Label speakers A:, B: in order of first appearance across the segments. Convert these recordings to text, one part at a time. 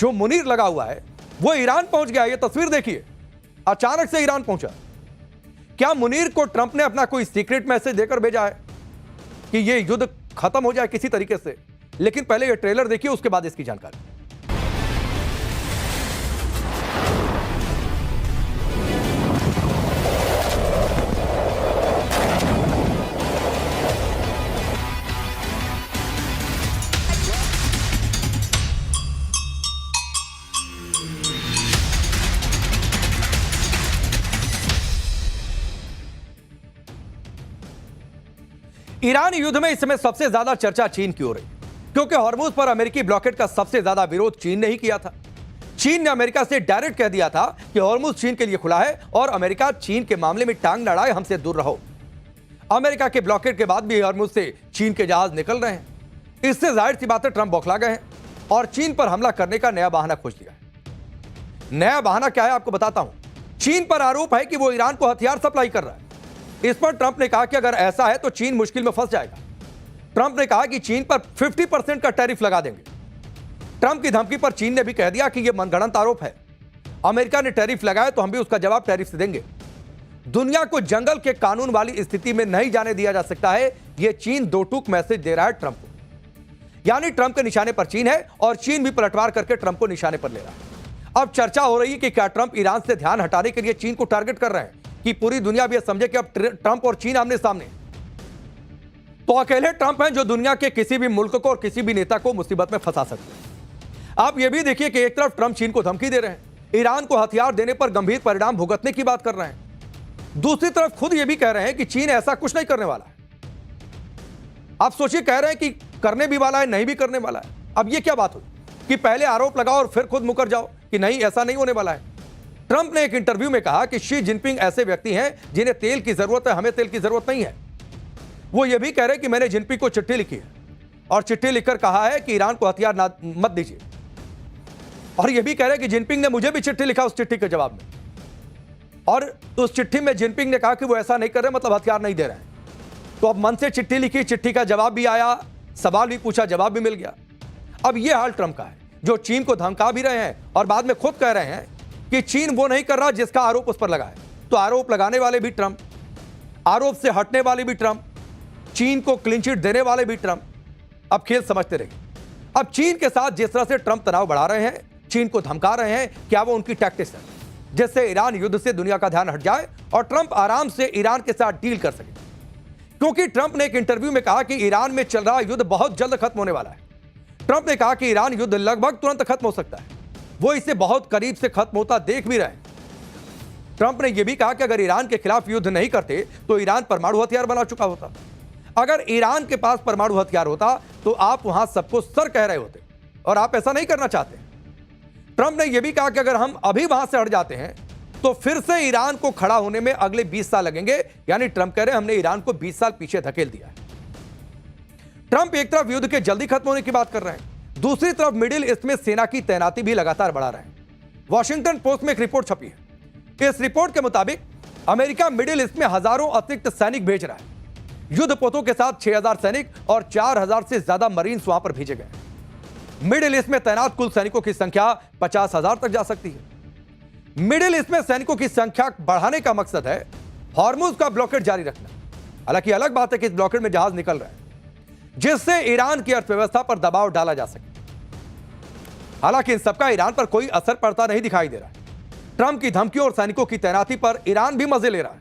A: जो मुनीर लगा हुआ है वो ईरान पहुंच गया। ये तस्वीर देखिए, अचानक से ईरान पहुंचा। क्या मुनीर को ट्रंप ने अपना कोई सीक्रेट मैसेज देकर भेजा है कि ये युद्ध खत्म हो जाए किसी तरीके से? लेकिन पहले ये ट्रेलर देखिए, उसके बाद इसकी जानकारी। ईरान युद्ध में इस समय सबसे ज्यादा चर्चा चीन की हो रही है, क्योंकि हॉर्मुज पर अमेरिकी ब्लॉकेड का सबसे ज्यादा विरोध चीन ने ही किया था। चीन ने अमेरिका से डायरेक्ट कह दिया था कि हॉर्मुज चीन के लिए खुला है और अमेरिका चीन के मामले में टांग न अड़ाए, हमसे दूर रहो। अमेरिका के ब्लॉकेड के बाद भी हॉर्मुज से चीन के जहाज निकल रहे हैं। इससे जाहिर सी बात है ट्रंप बौखला गए हैं और चीन पर हमला करने का नया बहाना खोज लिया है। नया बहाना क्या है आपको बताता हूं। चीन पर आरोप है कि वो ईरान को हथियार सप्लाई कर रहा है। इस पर ट्रंप ने कहा कि अगर ऐसा है तो चीन मुश्किल में फंस जाएगा। ट्रंप ने कहा कि चीन पर 50% का टैरिफ लगा देंगे। ट्रंप की धमकी पर चीन ने भी कह दिया कि यह मनगढ़ंत आरोप है। अमेरिका ने टैरिफ लगाया तो हम भी उसका जवाब टैरिफ से देंगे। दुनिया को जंगल के कानून वाली स्थिति में नहीं जाने दिया जा सकता है, यह चीन दो टूक मैसेज दे रहा है ट्रंप को। यानी ट्रंप के निशाने पर चीन है और चीन भी पलटवार करके ट्रंप को निशाने पर ले रहा है। अब चर्चा हो रही है कि क्या ट्रंप ईरान से ध्यान हटाने के लिए चीन को टारगेट कर रहे हैं कि पूरी दुनिया भी समझे कि अब ट्रंप और चीन आमने सामने। तो अकेले ट्रंप हैं जो दुनिया के किसी भी मुल्क को और किसी भी नेता को मुसीबत में फंसा सकते हैं। आप यह भी देखिए कि एक तरफ ट्रंप चीन को धमकी दे रहे हैं, ईरान को हथियार देने पर गंभीर परिणाम भुगतने की बात कर रहे हैं। दूसरी तरफ खुद यह भी कह रहे हैं कि चीन ऐसा कुछ नहीं करने वाला है। आप सोचिए, कह रहे हैं कि करने भी वाला है, नहीं भी करने वाला है। अब यह क्या बात हुई कि पहले आरोप लगाओ और फिर खुद मुकर जाओ कि नहीं ऐसा नहीं होने वाला है। ट्रंप ने एक इंटरव्यू में कहा कि शी जिनपिंग ऐसे व्यक्ति हैं जिन्हें तेल की जरूरत है, हमें तेल की जरूरत नहीं है। वो ये भी कह रहे हैं कि मैंने जिनपिंग को चिट्ठी लिखी है और चिट्ठी लिखकर कहा है कि ईरान को हथियार मत दीजिए। और ये भी कह रहे हैं कि जिनपिंग ने मुझे भी चिट्ठी लिखा उस चिट्ठी के जवाब में, और उस चिट्ठी में जिनपिंग ने कहा कि वो ऐसा नहीं कर रहे, मतलब हथियार नहीं दे रहे हैं। तो अब मन से चिट्ठी लिखी, चिट्ठी का जवाब भी आया, सवाल भी पूछा, जवाब भी मिल गया। अब यह हाल ट्रंप का है जो चीन को धमका भी रहे हैं और बाद में खुद कह रहे हैं कि चीन वो नहीं कर रहा जिसका आरोप उस पर लगा है। तो आरोप लगाने वाले भी ट्रंप, आरोप से हटने वाले भी ट्रंप, चीन को क्लीन चिट देने वाले भी ट्रंप। अब खेल समझते रहिए। अब चीन के साथ जिस तरह से ट्रंप तनाव बढ़ा रहे हैं, चीन को धमका रहे हैं, क्या वो उनकी टैक्टिक्स है जिससे ईरान युद्ध से दुनिया का ध्यान हट जाए और ट्रंप आराम से ईरान के साथ डील कर सके? क्योंकि ट्रंप ने एक इंटरव्यू में कहा कि ईरान में चल रहा युद्ध बहुत जल्द खत्म होने वाला है। ट्रंप ने कहा कि ईरान युद्ध लगभग तुरंत खत्म हो सकता है, वो इसे बहुत करीब से खत्म होता देख भी रहे हैं। ट्रंप ने यह भी कहा कि अगर ईरान के खिलाफ युद्ध नहीं करते तो ईरान परमाणु हथियार बना चुका होता। अगर ईरान के पास परमाणु हथियार होता तो आप वहां सबको सर कह रहे होते, और आप ऐसा नहीं करना चाहते। ट्रंप ने यह भी कहा कि अगर हम अभी वहां से हट जाते हैं तो फिर से ईरान को खड़ा होने में अगले 20 साल लगेंगे। यानी ट्रंप कह रहे हैं हमने ईरान को 20 साल पीछे धकेल दिया है। ट्रंप एक तरफ युद्ध के जल्दी खत्म होने की बात कर रहे हैं, दूसरी तरफ मिडिल ईस्ट में सेना की तैनाती भी लगातार बढ़ा रहे हैं। वॉशिंगटन पोस्ट में एक रिपोर्ट छपी है। इस रिपोर्ट के मुताबिक अमेरिका मिडिल ईस्ट में हजारों अतिरिक्त सैनिक भेज रहा है। युद्धपोतों के साथ 6000 सैनिक और 4000 से ज्यादा मरीन्स वहां पर भेजे गए। मिडिल ईस्ट में तैनात कुल सैनिकों की संख्या 50,000 तक जा सकती है। मिडिल ईस्ट में सैनिकों की संख्या बढ़ाने का मकसद है हॉर्मुज का ब्लॉकेड जारी रखना। हालांकि अलग बात है कि इस ब्लॉकेड में जहाज निकल रहे हैं जिससे ईरान की अर्थव्यवस्था पर दबाव डाला जा सके। हालांकि इन सबका ईरान पर कोई असर पड़ता नहीं दिखाई दे रहा है। ट्रंप की धमकियों और सैनिकों की तैनाती पर ईरान भी मजे ले रहा है।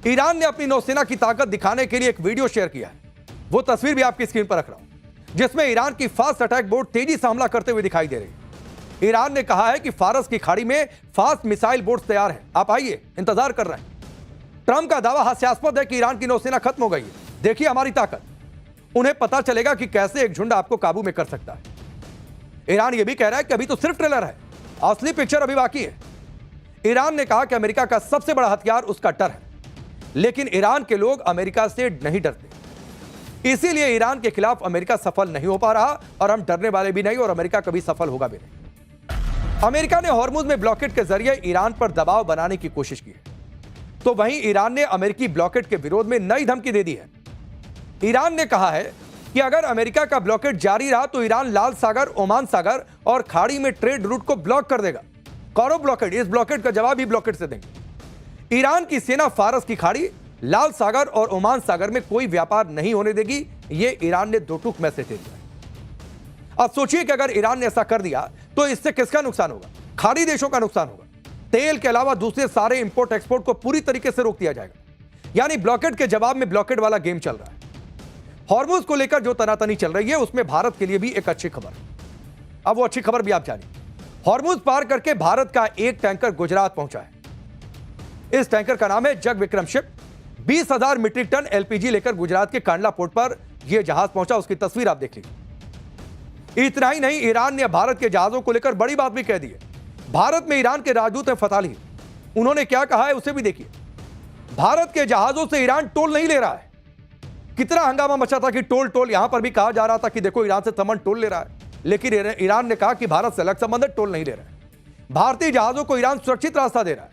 A: ईरान ने अपनी नौसेना की ताकत दिखाने के लिए एक वीडियो शेयर किया है। वो तस्वीर भी आपकी स्क्रीन पर रख रहा हूं, जिसमें ईरान की फास्ट अटैक बोट तेजी से हमला करते हुए दिखाई दे रही है। ईरान ने कहा है कि फारस की खाड़ी में फास्ट मिसाइल बोट्स तैयार हैं, आप आइए, इंतजार कर रहे हैं। ट्रंप का दावा हास्यास्पद है कि ईरान की नौसेना खत्म हो गई है, देखिए हमारी ताकत। उन्हें पता चलेगा कि कैसे एक झुंड आपको काबू में कर सकता है। ईरान यह भी कह रहा है कि अभी तो सिर्फ ट्रेलर है, असली पिक्चर अभी बाकी है। ईरान ने कहा कि अमेरिका का सबसे बड़ा हथियार उसका डर है, लेकिन ईरान के लोग अमेरिका से नहीं डरते। इसीलिए ईरान के खिलाफ अमेरिका सफल नहीं हो पा रहा और हम डरने वाले भी नहीं और अमेरिका कभी सफल होगा भी नहीं। अमेरिका ने हॉर्मुज में ब्लॉकेड के जरिए ईरान पर दबाव बनाने की कोशिश की है, तो वहीं ईरान ने अमेरिकी ब्लॉकेड के विरोध में नई धमकी दे दी है। ईरान ने कहा है कि अगर अमेरिका का ब्लॉकेट जारी रहा तो ईरान लाल सागर, ओमान सागर और खाड़ी में ट्रेड रूट को ब्लॉक कर देगा। कौनो ब्लॉकेट, इस ब्लॉकेट का जवाब ही ब्लॉकेट से देंगे। ईरान की सेना फारस की खाड़ी, लाल सागर और ओमान सागर में कोई व्यापार नहीं होने देगी। यह ईरान ने दो टूक मैसेज दे दिया। अब सोचिए कि अगर ईरान ने ऐसा कर दिया तो इससे किसका नुकसान होगा? खाड़ी देशों का नुकसान होगा। तेल के अलावा दूसरे सारे इंपोर्ट एक्सपोर्ट को पूरी तरीके से रोक दिया जाएगा। यानी ब्लॉकेट के जवाब में ब्लॉकेट वाला गेम चल रहा है। हॉर्मुज को लेकर जो तनातनी चल रही है उसमें भारत के लिए भी एक अच्छी खबर। अब वो अच्छी खबर भी आप जानिए। हॉर्मुज पार करके भारत का एक टैंकर गुजरात पहुंचा है। इस टैंकर का नाम है Jag Vikram ship. 20,000 metric ton LPG लेकर गुजरात के कांडला पोर्ट पर यह जहाज पहुंचा। उसकी तस्वीर आप देख लीजिए। इतना ही नहीं, ईरान ने भारत के जहाजों को लेकर बड़ी बात भी कह दी है। भारत में ईरान के राजदूत हैं फताली। उन्होंने क्या कहा है उसे भी देखिए। भारत के जहाजों से ईरान टोल नहीं ले रहा है। कितना हंगामा मचा था कि टोल टोल। यहां पर भी कहा जा रहा था कि देखो ईरान से सामान टोल ले रहा है, लेकिन ईरान ने कहा कि भारत से अलग संबंध है, टोल नहीं ले रहा है। भारतीय जहाजों को ईरान सुरक्षित रास्ता दे रहा है।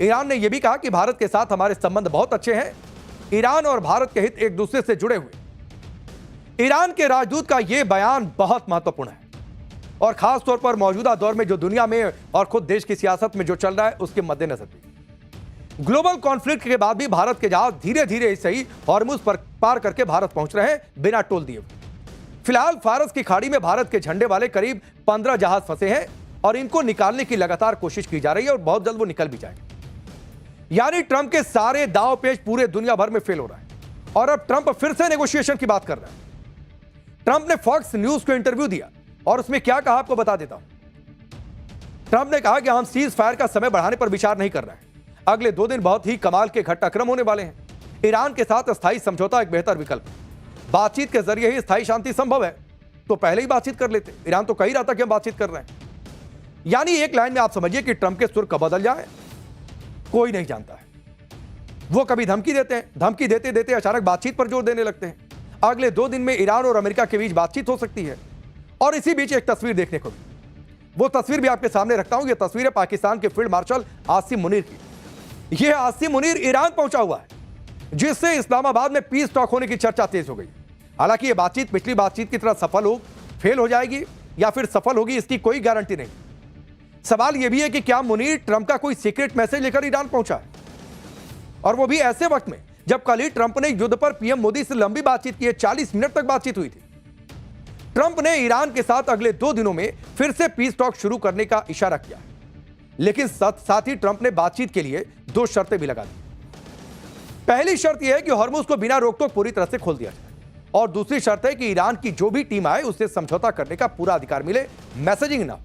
A: ईरान ने यह भी कहा कि भारत के साथ हमारे संबंध बहुत अच्छे हैं। ईरान और भारत के हित एक दूसरे से जुड़े हुए। ईरान के राजदूत का यह बयान बहुत महत्वपूर्ण है और खासतौर पर मौजूदा दौर में जो दुनिया में और खुद देश की सियासत में जो चल रहा है उसके मद्देनजर भी। ग्लोबल कॉन्फ्लिक्ट के बाद भी भारत के जहाज धीरे धीरे सही हॉर्मुज पर पार करके भारत पहुंच रहे हैं बिना टोल दिए। फिलहाल फारस की खाड़ी में भारत के झंडे वाले करीब 15 जहाज फंसे हैं और इनको निकालने की लगातार कोशिश की जा रही है और बहुत जल्द वो निकल भी जाएंगे। यानी ट्रंप के सारे दांव पेच पूरे दुनिया भर में फेल हो रहा है और अब ट्रंप फिर से नेगोशिएशन की बात कर रहा है। ट्रंप ने फॉक्स न्यूज को इंटरव्यू दिया और उसमें क्या कहा आपको बता देता हूं। ट्रंप ने कहा कि हम सीज फायर का समय बढ़ाने पर विचार नहीं कर रहे हैं। अगले 2 दिन बहुत ही कमाल के घटनाक्रम होने वाले हैं। ईरान के साथ अस्थायी समझौता एक बेहतर विकल्प है। बातचीत के जरिए ही स्थायी शांति संभव है, तो पहले ही बातचीत कर लेते। ईरान तो कह ही रहा था कि हम बातचीत कर रहे हैं। यानी एक लाइन में आप समझिए कि ट्रंप के सुर कब बदल जाए कोई नहीं जानता है। वो कभी धमकी देते हैं, धमकी देते देते अचानक बातचीत पर जोर देने लगते हैं। अगले 2 दिन में ईरान और अमेरिका के बीच बातचीत हो सकती है। और इसी बीच एक तस्वीर देखने को मिली। वो तस्वीर भी आपके सामने रखता हूं। यह तस्वीर है पाकिस्तान के फील्ड मार्शल आसिम मुनीर की। यह आसिम मुनीर ईरान पहुंचा हुआ है, जिससे इस्लामाबाद में पीस टॉक होने की चर्चा तेज हो गई। हालांकि यह बातचीत पिछली बातचीत की तरह फेल हो जाएगी या फिर सफल होगी, इसकी कोई गारंटी नहीं। सवाल यह भी है कि क्या मुनीर ट्रंप का कोई सीक्रेट मैसेज लेकर ईरान पहुंचा है, और वो भी ऐसे वक्त में जब कल ही ट्रंप ने युद्ध पर पीएम मोदी से लंबी बातचीत की है। 40 मिनट तक बातचीत हुई थी। ट्रंप ने ईरान के साथ अगले 2 दिनों में फिर से पीस टॉक शुरू करने का इशारा किया, लेकिन साथ ही ट्रंप ने बातचीत के लिए 2 शर्तें भी लगा दी। पहली शर्त यह है कि हॉर्मुज को बिना रोक टोक पूरी तरह से खोल दिया जाए, और दूसरी शर्त है कि ईरान की जो भी टीम आए उससे समझौता करने का पूरा अधिकार मिले, मैसेजिंग ना।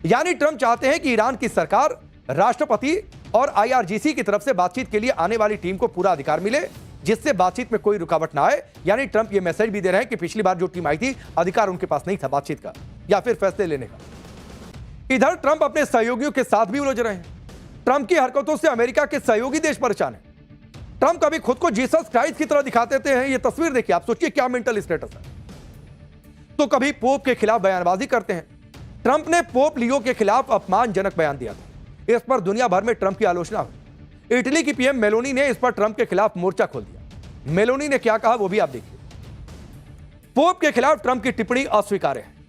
A: यानी ट्रंप चाहते हैं कि ईरान की सरकार, राष्ट्रपति और आईआरजीसी की तरफ से बातचीत के लिए आने वाली टीम को पूरा अधिकार मिले, जिससे बातचीत में कोई रुकावट ना आए। यानी ट्रंप यह मैसेज भी दे रहे हैं कि पिछली बार जो टीम आई थी अधिकार उनके पास नहीं था बातचीत का या फिर फैसले लेने का। इधर ट्रंप अपने सहयोगियों के साथ भी उलझ रहे हैं। ट्रंप की हरकतों से अमेरिका के सहयोगी देश परेशान है। ट्रंप कभी खुद को जीसस क्राइस्ट की तरह दिखाते हैं। यह तस्वीर देखिए, आप सोचिए क्या मेंटल स्टेटस है। तो कभी पोप के खिलाफ बयानबाजी करते हैं। ट्रंप ने पोप लियो के खिलाफ अपमानजनक बयान दिया था। इस पर दुनिया भर में ट्रंप की आलोचना हुई। इटली की पीएम मेलोनी ने इस पर ट्रंप के खिलाफ मोर्चा खोल दिया। मेलोनी ने क्या कहा वो भी आप देखिए। पोप के खिलाफ ट्रंप की टिप्पणी अस्वीकार्य है।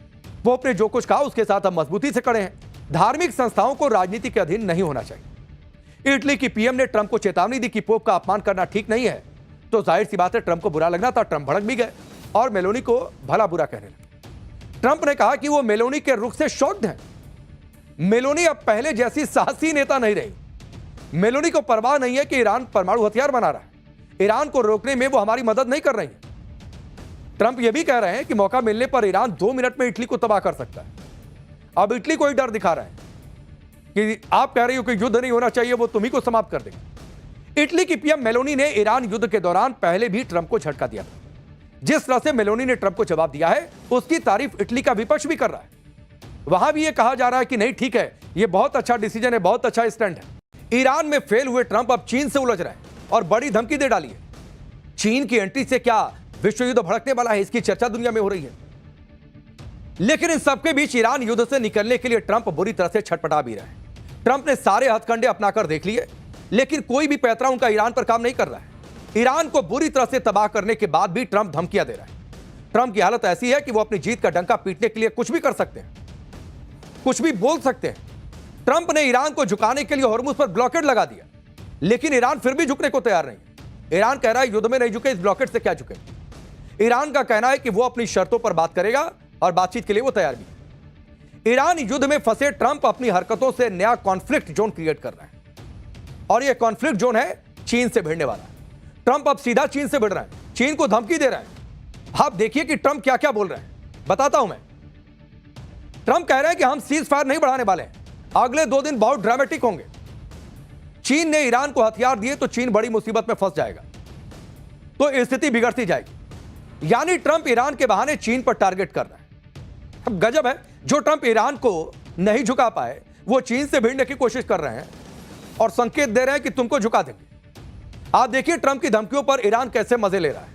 A: पोप ने जो कुछ कहा उसके साथ हम मजबूती से खड़े हैं। धार्मिक संस्थाओं को राजनीति के अधीन नहीं होना चाहिए। इटली की पीएम ने ट्रंप को चेतावनी दी कि पोप का अपमान करना ठीक नहीं है। तो जाहिर सी बात है ट्रंप को बुरा लगना था। ट्रंप भड़क भी गए और मेलोनी को भला बुरा कहने लगे। ट्रंप ने कहा कि वो मेलोनी के रुख से शॉक्ड हैं। मेलोनी अब पहले जैसी साहसी नेता नहीं रही। मेलोनी को परवाह नहीं है कि ईरान परमाणु हथियार बना रहा है। ईरान को रोकने में वो हमारी मदद नहीं कर रही है। ट्रंप ये भी कह रहे हैं कि मौका मिलने पर ईरान 2 मिनट में इटली को तबाह कर सकता है। अब इटली को ही डर दिखा रहे हैं कि आप कह रही हो कि युद्ध नहीं होना चाहिए, वो तुम्ही को समाप्त कर देंगे। इटली की पीएम मेलोनी ने ईरान युद्ध के दौरान पहले भी ट्रंप को झटका दिया था। जिस तरह से मेलोनी ने ट्रंप को जवाब दिया है उसकी तारीफ इटली का विपक्ष भी कर रहा है। वहां भी यह कहा जा रहा है कि नहीं ठीक है, यह बहुत अच्छा डिसीजन है, बहुत अच्छा स्टैंड है। ईरान में फेल हुए ट्रंप अब चीन से उलझ रहे हैं और बड़ी धमकी दे डाली है। चीन की एंट्री से क्या विश्व युद्ध भड़कने वाला है, इसकी चर्चा दुनिया में हो रही है। लेकिन इन सबके बीच ईरान युद्ध से निकलने के लिए ट्रंप बुरी तरह से छटपटा भी रहा है। ट्रंप ने सारे हथकंडे अपनाकर देख लिए, लेकिन कोई भी पैंतरा उनका ईरान पर काम नहीं कर रहा है। ईरान को बुरी तरह से तबाह करने के बाद भी ट्रंप धमकियां दे रहा है। ट्रंप की हालत ऐसी है कि वो अपनी जीत का डंका पीटने के लिए कुछ भी कर सकते हैं, कुछ भी बोल सकते हैं। ट्रंप ने ईरान को झुकाने के लिए हॉर्मुज पर ब्लॉकेड लगा दिया, लेकिन ईरान फिर भी झुकने को तैयार नहीं है। ईरान कह रहा है युद्ध में नहीं झुके, इस ब्लॉकेड से क्या झुके। ईरान का कहना है कि वो अपनी शर्तों पर बात करेगा और बातचीत के लिए वो तैयार भी है। ईरान युद्ध में फंसे ट्रंप अपनी हरकतों से नया कॉन्फ्लिक्ट जोन क्रिएट कर रहे हैं, और यह कॉन्फ्लिक्ट जोन है चीन से भिड़ने वाला। ट्रंप अब सीधा चीन से भिड़ रहा है, चीन को धमकी दे रहा है। आप देखिए कि ट्रंप क्या क्या बोल रहे हैं, बताता हूं मैं। ट्रंप कह रहे हैं कि हम सीज फायर नहीं बढ़ाने वाले हैं, अगले 2 दिन बहुत ड्रामेटिक होंगे। चीन ने ईरान को हथियार दिए तो चीन बड़ी मुसीबत में फंस जाएगा, तो स्थिति बिगड़ती जाएगी। यानी ट्रंप ईरान के बहाने चीन पर टारगेट कर रहा है। अब गजब है, जो ट्रंप ईरान को नहीं झुका पाए वो चीन से भिड़ने की कोशिश कर रहे हैं और संकेत दे रहे हैं कि तुमको झुका देंगे। आप देखिए ट्रंप की धमकियों पर ईरान कैसे मजे ले रहा है।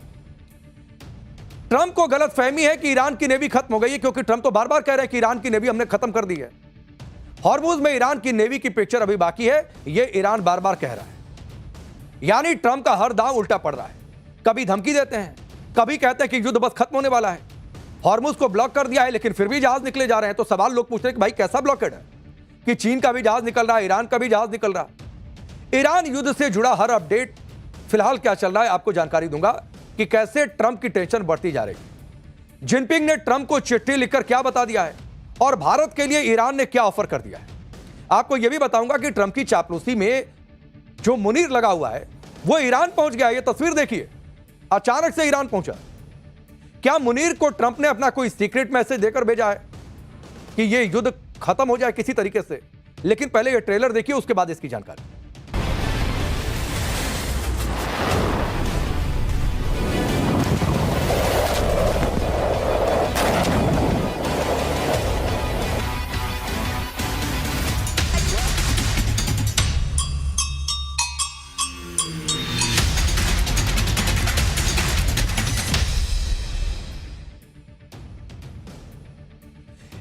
A: ट्रंप को गलत फहमी है कि ईरान की नेवी खत्म हो गई है, क्योंकि ट्रंप तो बार बार कह रहे हैं कि ईरान की नेवी हमने खत्म कर दी है। हॉर्मुज में ईरान की नेवी की पिक्चर अभी बाकी है, यह ईरान बार बार कह रहा है। यानी ट्रंप का हर दांव उल्टा पड़ रहा है। कभी धमकी देते हैं, कभी कहते हैं कि युद्ध बस खत्म होने वाला है। हॉर्मुज को ब्लॉक कर दिया है, लेकिन फिर भी जहाज निकले जा रहे हैं। तो सवाल लोग पूछते हैं कि भाई कैसा ब्लॉकेड है कि चीन का भी जहाज निकल रहा है, ईरान का भी जहाज निकल रहा है। ईरान युद्ध से जुड़ा हर अपडेट फिलहाल क्या चल रहा है आपको जानकारी दूंगा कि कैसे ट्रंप की टेंशन बढ़ती जा रही है। जिनपिंग ने ट्रंप को चिट्ठी लिखकर क्या बता दिया है और भारत के लिए ईरान ने क्या ऑफर कर दिया है। आपको यह भी बताऊंगा कि ट्रंप की चापलूसी में जो मुनीर लगा हुआ है वो ईरान पहुंच गया। ये तस्वीर देखिए, अचानक से ईरान पहुंचा। क्या मुनीर को ट्रंप ने अपना कोई सीक्रेट मैसेज देकर भेजा है कि यह युद्ध खत्म हो जाए किसी तरीके से? लेकिन पहले यह ट्रेलर देखिए, उसके बाद इसकी जानकारी।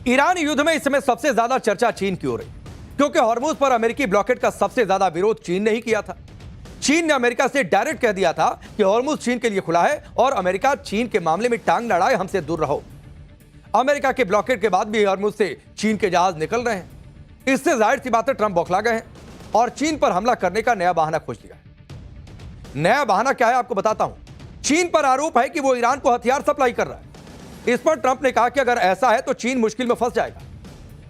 A: ईरान युद्ध में इस समय सबसे ज्यादा चर्चा चीन की हो रही, क्योंकि हॉर्मुज पर अमेरिकी ब्लॉकेड का सबसे ज्यादा विरोध चीन ने ही किया था। चीन ने अमेरिका से डायरेक्ट कह दिया था कि हॉर्मुज चीन के लिए खुला है और अमेरिका चीन के मामले में टांग लड़ाए, हमसे दूर रहो। अमेरिका के ब्लॉकेड के बाद भी हॉर्मुज से चीन के जहाज निकल रहे हैं। इससे जाहिर सी बात है ट्रंप बौखला गए हैं और चीन पर हमला करने का नया बहाना खोज लिया है। नया बहाना क्या है आपको बताता हूं। चीन पर आरोप है कि वो ईरान को हथियार सप्लाई कर रहा है। इस पर ट्रंप ने कहा कि अगर ऐसा है तो चीन मुश्किल में फंस जाएगा।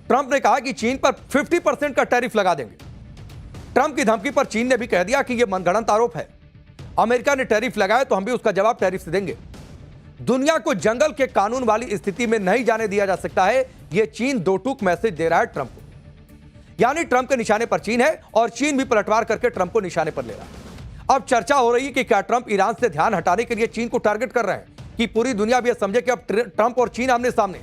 A: ट्रंप ने कहा कि चीन पर 50% का टैरिफ लगा देंगे। ट्रंप की धमकी पर चीन ने भी कह दिया कि यह मनगढ़ंत आरोप है। अमेरिका ने टैरिफ लगाया तो हम भी उसका जवाब टैरिफ से देंगे। दुनिया को जंगल के कानून वाली स्थिति में नहीं जाने दिया जा सकता है, यह चीन दो टूक मैसेज दे रहा है ट्रंप को। यानी ट्रंप के निशाने पर चीन है और चीन भी पलटवार करके ट्रंप को निशाने पर ले रहा है। अब चर्चा हो रही है कि क्या ट्रंप ईरान से ध्यान हटाने के लिए चीन को टारगेट कर रहे हैं कि पूरी दुनिया भी समझे कि अब ट्रंप और चीन आमने सामने।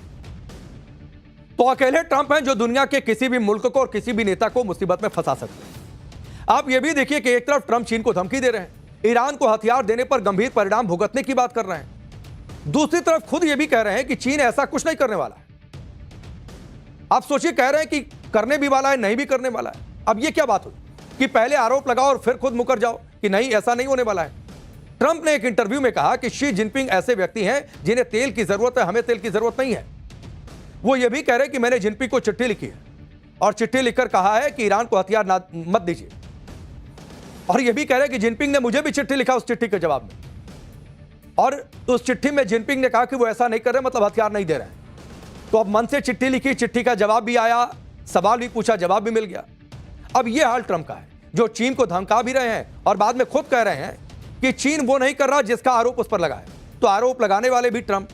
A: तो अकेले ट्रंप हैं जो दुनिया के किसी भी मुल्क को और किसी भी नेता को मुसीबत में फंसा सकते हैं। आप यह भी देखिए कि एक तरफ ट्रंप चीन को धमकी दे रहे हैं, ईरान को हथियार देने पर गंभीर परिणाम भुगतने की बात कर रहे हैं। दूसरी तरफ खुद यह भी कह रहे हैं कि चीन ऐसा कुछ नहीं करने वाला है। आप सोचिए, कह रहे हैं कि करने भी वाला है, नहीं भी करने वाला है। अब यह क्या बात हुई कि पहले आरोप लगाओ और फिर खुद मुकर जाओ कि नहीं ऐसा नहीं होने वाला है। ट्रंप ने एक इंटरव्यू में कहा कि शी जिनपिंग ऐसे व्यक्ति हैं जिन्हें तेल की जरूरत है, हमें तेल की जरूरत नहीं है। वो ये भी कह रहे हैं कि मैंने जिनपिंग को चिट्ठी लिखी है और चिट्ठी लिखकर कहा है कि ईरान को हथियार मत दीजिए। और ये भी कह रहे हैं कि जिनपिंग ने मुझे भी चिट्ठी लिखा उस चिट्ठी के जवाब में, और उस चिट्ठी में जिनपिंग ने कहा कि वो ऐसा नहीं कर रहे, मतलब हथियार नहीं दे रहे हैं। तो अब मन से चिट्ठी लिखी, चिट्ठी का जवाब भी आया, सवाल भी पूछा, जवाब भी मिल गया। अब यह हाल ट्रंप का है, जो चीन को धमका भी रहे हैं और बाद में खुद कह रहे हैं कि चीन वो नहीं कर रहा जिसका आरोप उस पर लगा है। तो आरोप लगाने वाले भी ट्रंप,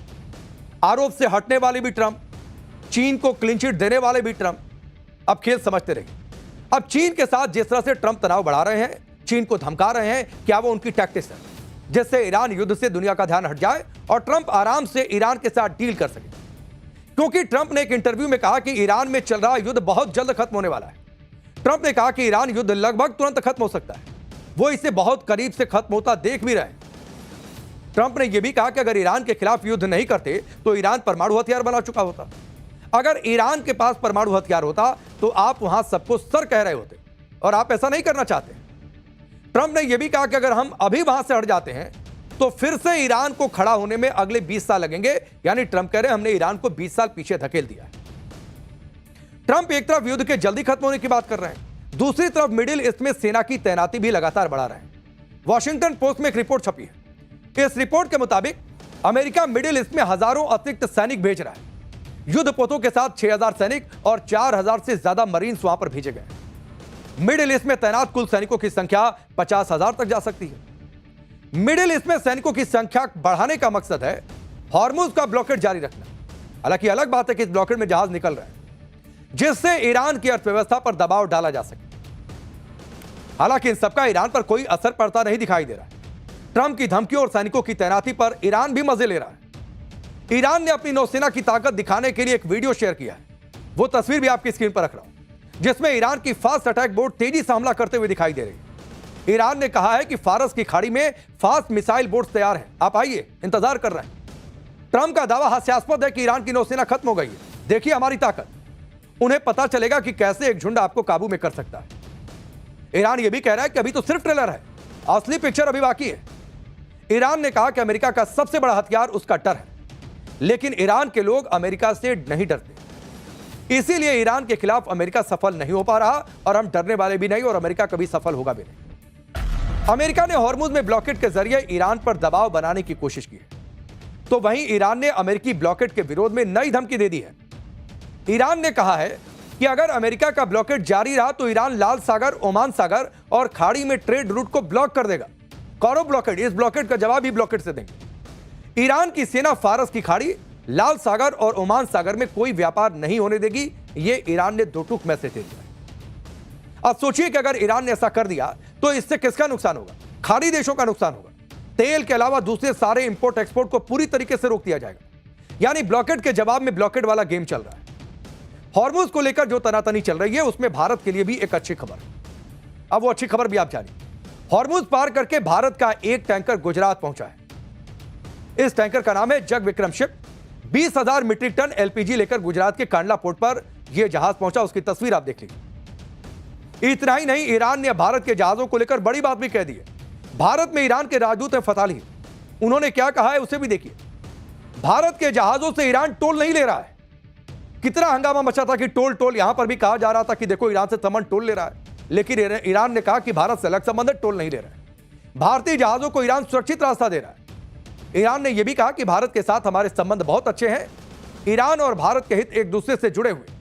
A: आरोप से हटने वाले भी ट्रंप, चीन को क्लीन चिट देने वाले भी ट्रंप। अब खेल समझते रहिए। अब चीन के साथ जिस तरह से ट्रंप तनाव बढ़ा रहे हैं, चीन को धमका रहे हैं, क्या वो उनकी टैक्टिक्स है जिससे ईरान युद्ध से दुनिया का ध्यान हट जाए और ट्रंप आराम से ईरान के साथ डील कर सके? क्योंकि ट्रंप ने एक इंटरव्यू में कहा कि ईरान में चल रहा युद्ध बहुत जल्द खत्म होने वाला है। ट्रंप ने कहा कि ईरान युद्ध लगभग तुरंत खत्म हो सकता है, वो इसे बहुत करीब से खत्म होता देख भी रहे हैं। ट्रंप ने यह भी कहा कि अगर ईरान के खिलाफ युद्ध नहीं करते तो ईरान परमाणु हथियार बना चुका होता। अगर ईरान के पास परमाणु हथियार होता तो आप वहां सबको सर कह रहे होते, और आप ऐसा नहीं करना चाहते। ट्रंप ने यह भी कहा कि अगर हम अभी वहां से हट जाते हैं तो फिर से ईरान को खड़ा होने में अगले 20 साल लगेंगे। यानी ट्रंप कह रहे हैं हमने ईरान को 20 साल पीछे धकेल दिया है। ट्रंप एक तरफ युद्ध के जल्दी खत्म होने की बात कर रहे हैं, दूसरी तरफ मिडिल ईस्ट में सेना की तैनाती भी लगातार बढ़ा रहे हैं। वॉशिंगटन पोस्ट में एक रिपोर्ट छपी है। इस रिपोर्ट के मुताबिक अमेरिका मिडिल ईस्ट में हजारों अतिरिक्त सैनिक भेज रहा है। युद्धपोतों के साथ 6000 सैनिक और 4000 से ज्यादा मरीन्स वहां पर भेजे गए। मिडिल ईस्ट में तैनात कुल सैनिकों की संख्या 50,000 तक जा सकती है। मिडिल ईस्ट में सैनिकों की संख्या बढ़ाने का मकसद है हॉर्मुज का ब्लॉकेड जारी रखना। हालांकि अलग बात है कि इस ब्लॉकेड में जहाज निकल रहे हैं जिससे ईरान की अर्थव्यवस्था पर दबाव डाला जा सके। हालांकि इन सबका ईरान पर कोई असर पड़ता नहीं दिखाई दे रहा है। ट्रंप की धमकियों और सैनिकों की तैनाती पर ईरान भी मजे ले रहा है। ईरान ने अपनी नौसेना की ताकत दिखाने के लिए एक वीडियो शेयर किया है। वो तस्वीर भी आपकी स्क्रीन पर रख रहा हूं, जिसमें ईरान की फास्ट अटैक बोट तेजी से हमला करते हुए दिखाई दे रही है। ईरान ने कहा है कि फारस की खाड़ी में फास्ट मिसाइल बोट्स तैयार हैं, आप आइए, इंतजार कर रहे हैं। ट्रंप का दावा हास्यास्पद है कि ईरान की नौसेना खत्म हो गई है, देखिए हमारी ताकत। उन्हें पता चलेगा कि कैसे एक झुंड आपको काबू में कर सकता है। ईरान यह भी कह रहा है कि अभी तो सिर्फ ट्रेलर है, असली पिक्चर अभी बाकी है। ईरान ने कहा कि अमेरिका का सबसे बड़ा हथियार उसका डर है, लेकिन ईरान के लोग अमेरिका से नहीं डरते। इसीलिए ईरान के खिलाफ अमेरिका सफल नहीं हो पा रहा और हम डरने वाले भी नहीं और अमेरिका कभी सफल होगा भी नहीं। अमेरिका ने हॉर्मुज में ब्लॉकेड के जरिए ईरान पर दबाव बनाने की कोशिश की है, तो वहीं ईरान ने अमेरिकी ब्लॉकेड के विरोध में नई धमकी दे दी है। ईरान ने कहा है कि अगर अमेरिका का ब्लॉकेड जारी रहा तो ईरान लाल सागर, ओमान सागर और खाड़ी में ट्रेड रूट को ब्लॉक कर देगा। कौनो ब्लॉकेड, इस ब्लॉकेड का जवाब ही ब्लॉकेड से देंगे। ईरान की सेना फारस की खाड़ी, लाल सागर और ओमान सागर में कोई व्यापार नहीं होने देगी, यह ईरान ने दो टूक मैसेज दे दिया। अब सोचिए कि अगर ईरान ने ऐसा कर दिया तो इससे किसका नुकसान होगा? खाड़ी देशों का नुकसान होगा। तेल के अलावा दूसरे सारे इंपोर्ट एक्सपोर्ट को पूरी तरीके से रोक दिया जाएगा। यानी ब्लॉकेड के जवाब में ब्लॉकेड वाला गेम चल रहा है। हॉर्मुज को लेकर जो तनातनी चल रही है उसमें भारत के लिए भी एक अच्छी खबर। अब वो अच्छी खबर भी आप जानिए। हॉर्मुज पार करके भारत का एक टैंकर गुजरात पहुंचा है। इस टैंकर का नाम है Jag Vikram ship. 20,000 metric ton LPG लेकर गुजरात के कांडला पोर्ट पर यह जहाज पहुंचा। उसकी तस्वीर आप देख लीजिए। इतना ही नहीं, ईरान ने भारत के जहाजों को लेकर बड़ी बात भी कह दी है। भारत में ईरान के राजदूत हैं फताली, उन्होंने क्या कहा है उसे भी देखिए। भारत के जहाजों से ईरान टोल नहीं ले रहा है। कितना हंगामा मचा था कि टोल टोल, यहां पर भी कहा जा रहा था कि देखो ईरान से सामान टोल ले रहा है, लेकिन ईरान ने कहा कि भारत से अलग संबंध है, टोल नहीं ले रहा है। भारतीय जहाजों को ईरान सुरक्षित रास्ता दे रहा है। ईरान ने यह भी कहा कि भारत के साथ हमारे संबंध बहुत अच्छे हैं, ईरान और भारत के हित एक दूसरे से जुड़े हुए।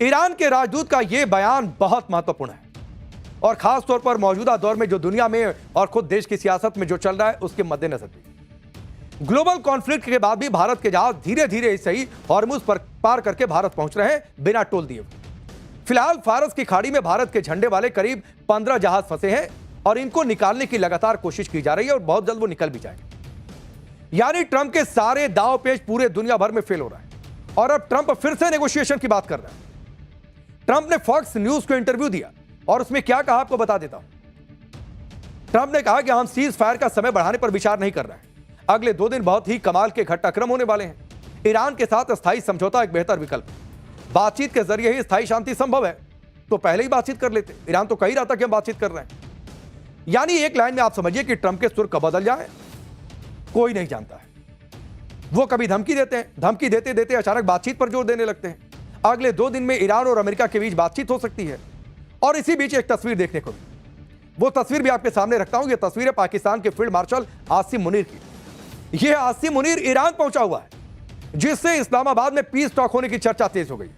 A: ईरान के राजदूत का यह बयान बहुत महत्वपूर्ण है और खासतौर पर मौजूदा दौर में जो दुनिया में और खुद देश की सियासत में जो चल रहा है उसके मद्देनजर भी। ग्लोबल कॉन्फ्लिक्ट के बाद भी भारत के जहाज धीरे धीरे सही हॉर्मुज पर पार करके भारत पहुंच रहे हैं बिना टोल दिए। फिलहाल फारस की खाड़ी में भारत के झंडे वाले करीब 15 जहाज फंसे हैं और इनको निकालने की लगातार कोशिश की जा रही है और बहुत जल्द वो निकल भी जाएंगे। यानी ट्रंप के सारे दांव पेच पूरे दुनिया भर में फेल हो रहा है और अब ट्रंप फिर से नेगोशिएशन की बात कर रहा है। ट्रंप ने फॉक्स न्यूज को इंटरव्यू दिया और उसमें क्या कहा आपको बता देता हूं। ट्रंप ने कहा कि हम सीज फायर का समय बढ़ाने पर विचार नहीं कर रहे हैं। अगले 2 दिन बहुत ही कमाल के घटनाक्रम होने वाले हैं। ईरान के साथ स्थायी समझौता एक बेहतर विकल्प है। बातचीत के जरिए ही स्थायी शांति संभव है, तो पहले ही बातचीत कर लेते। ईरान तो कह ही रहा था कि हम बातचीत कर रहे हैं। यानी एक लाइन में आप समझिए कि ट्रंप के सुर कब बदल जाए कोई नहीं जानता है। वो कभी धमकी देते हैं, धमकी देते देते अचानक बातचीत पर जोर देने लगते हैं। अगले 2 दिन में ईरान और अमेरिका के बीच बातचीत हो सकती है। और इसी बीच एक तस्वीर देखने को मिली, वो तस्वीर भी आपके सामने रखता हूं। यह तस्वीर है पाकिस्तान के फील्ड मार्शल आसिम मुनीर की। यह आसिम मुनीर ईरान पहुंचा हुआ है, जिससे इस्लामाबाद में पीस टॉक होने की चर्चा तेज हो गई।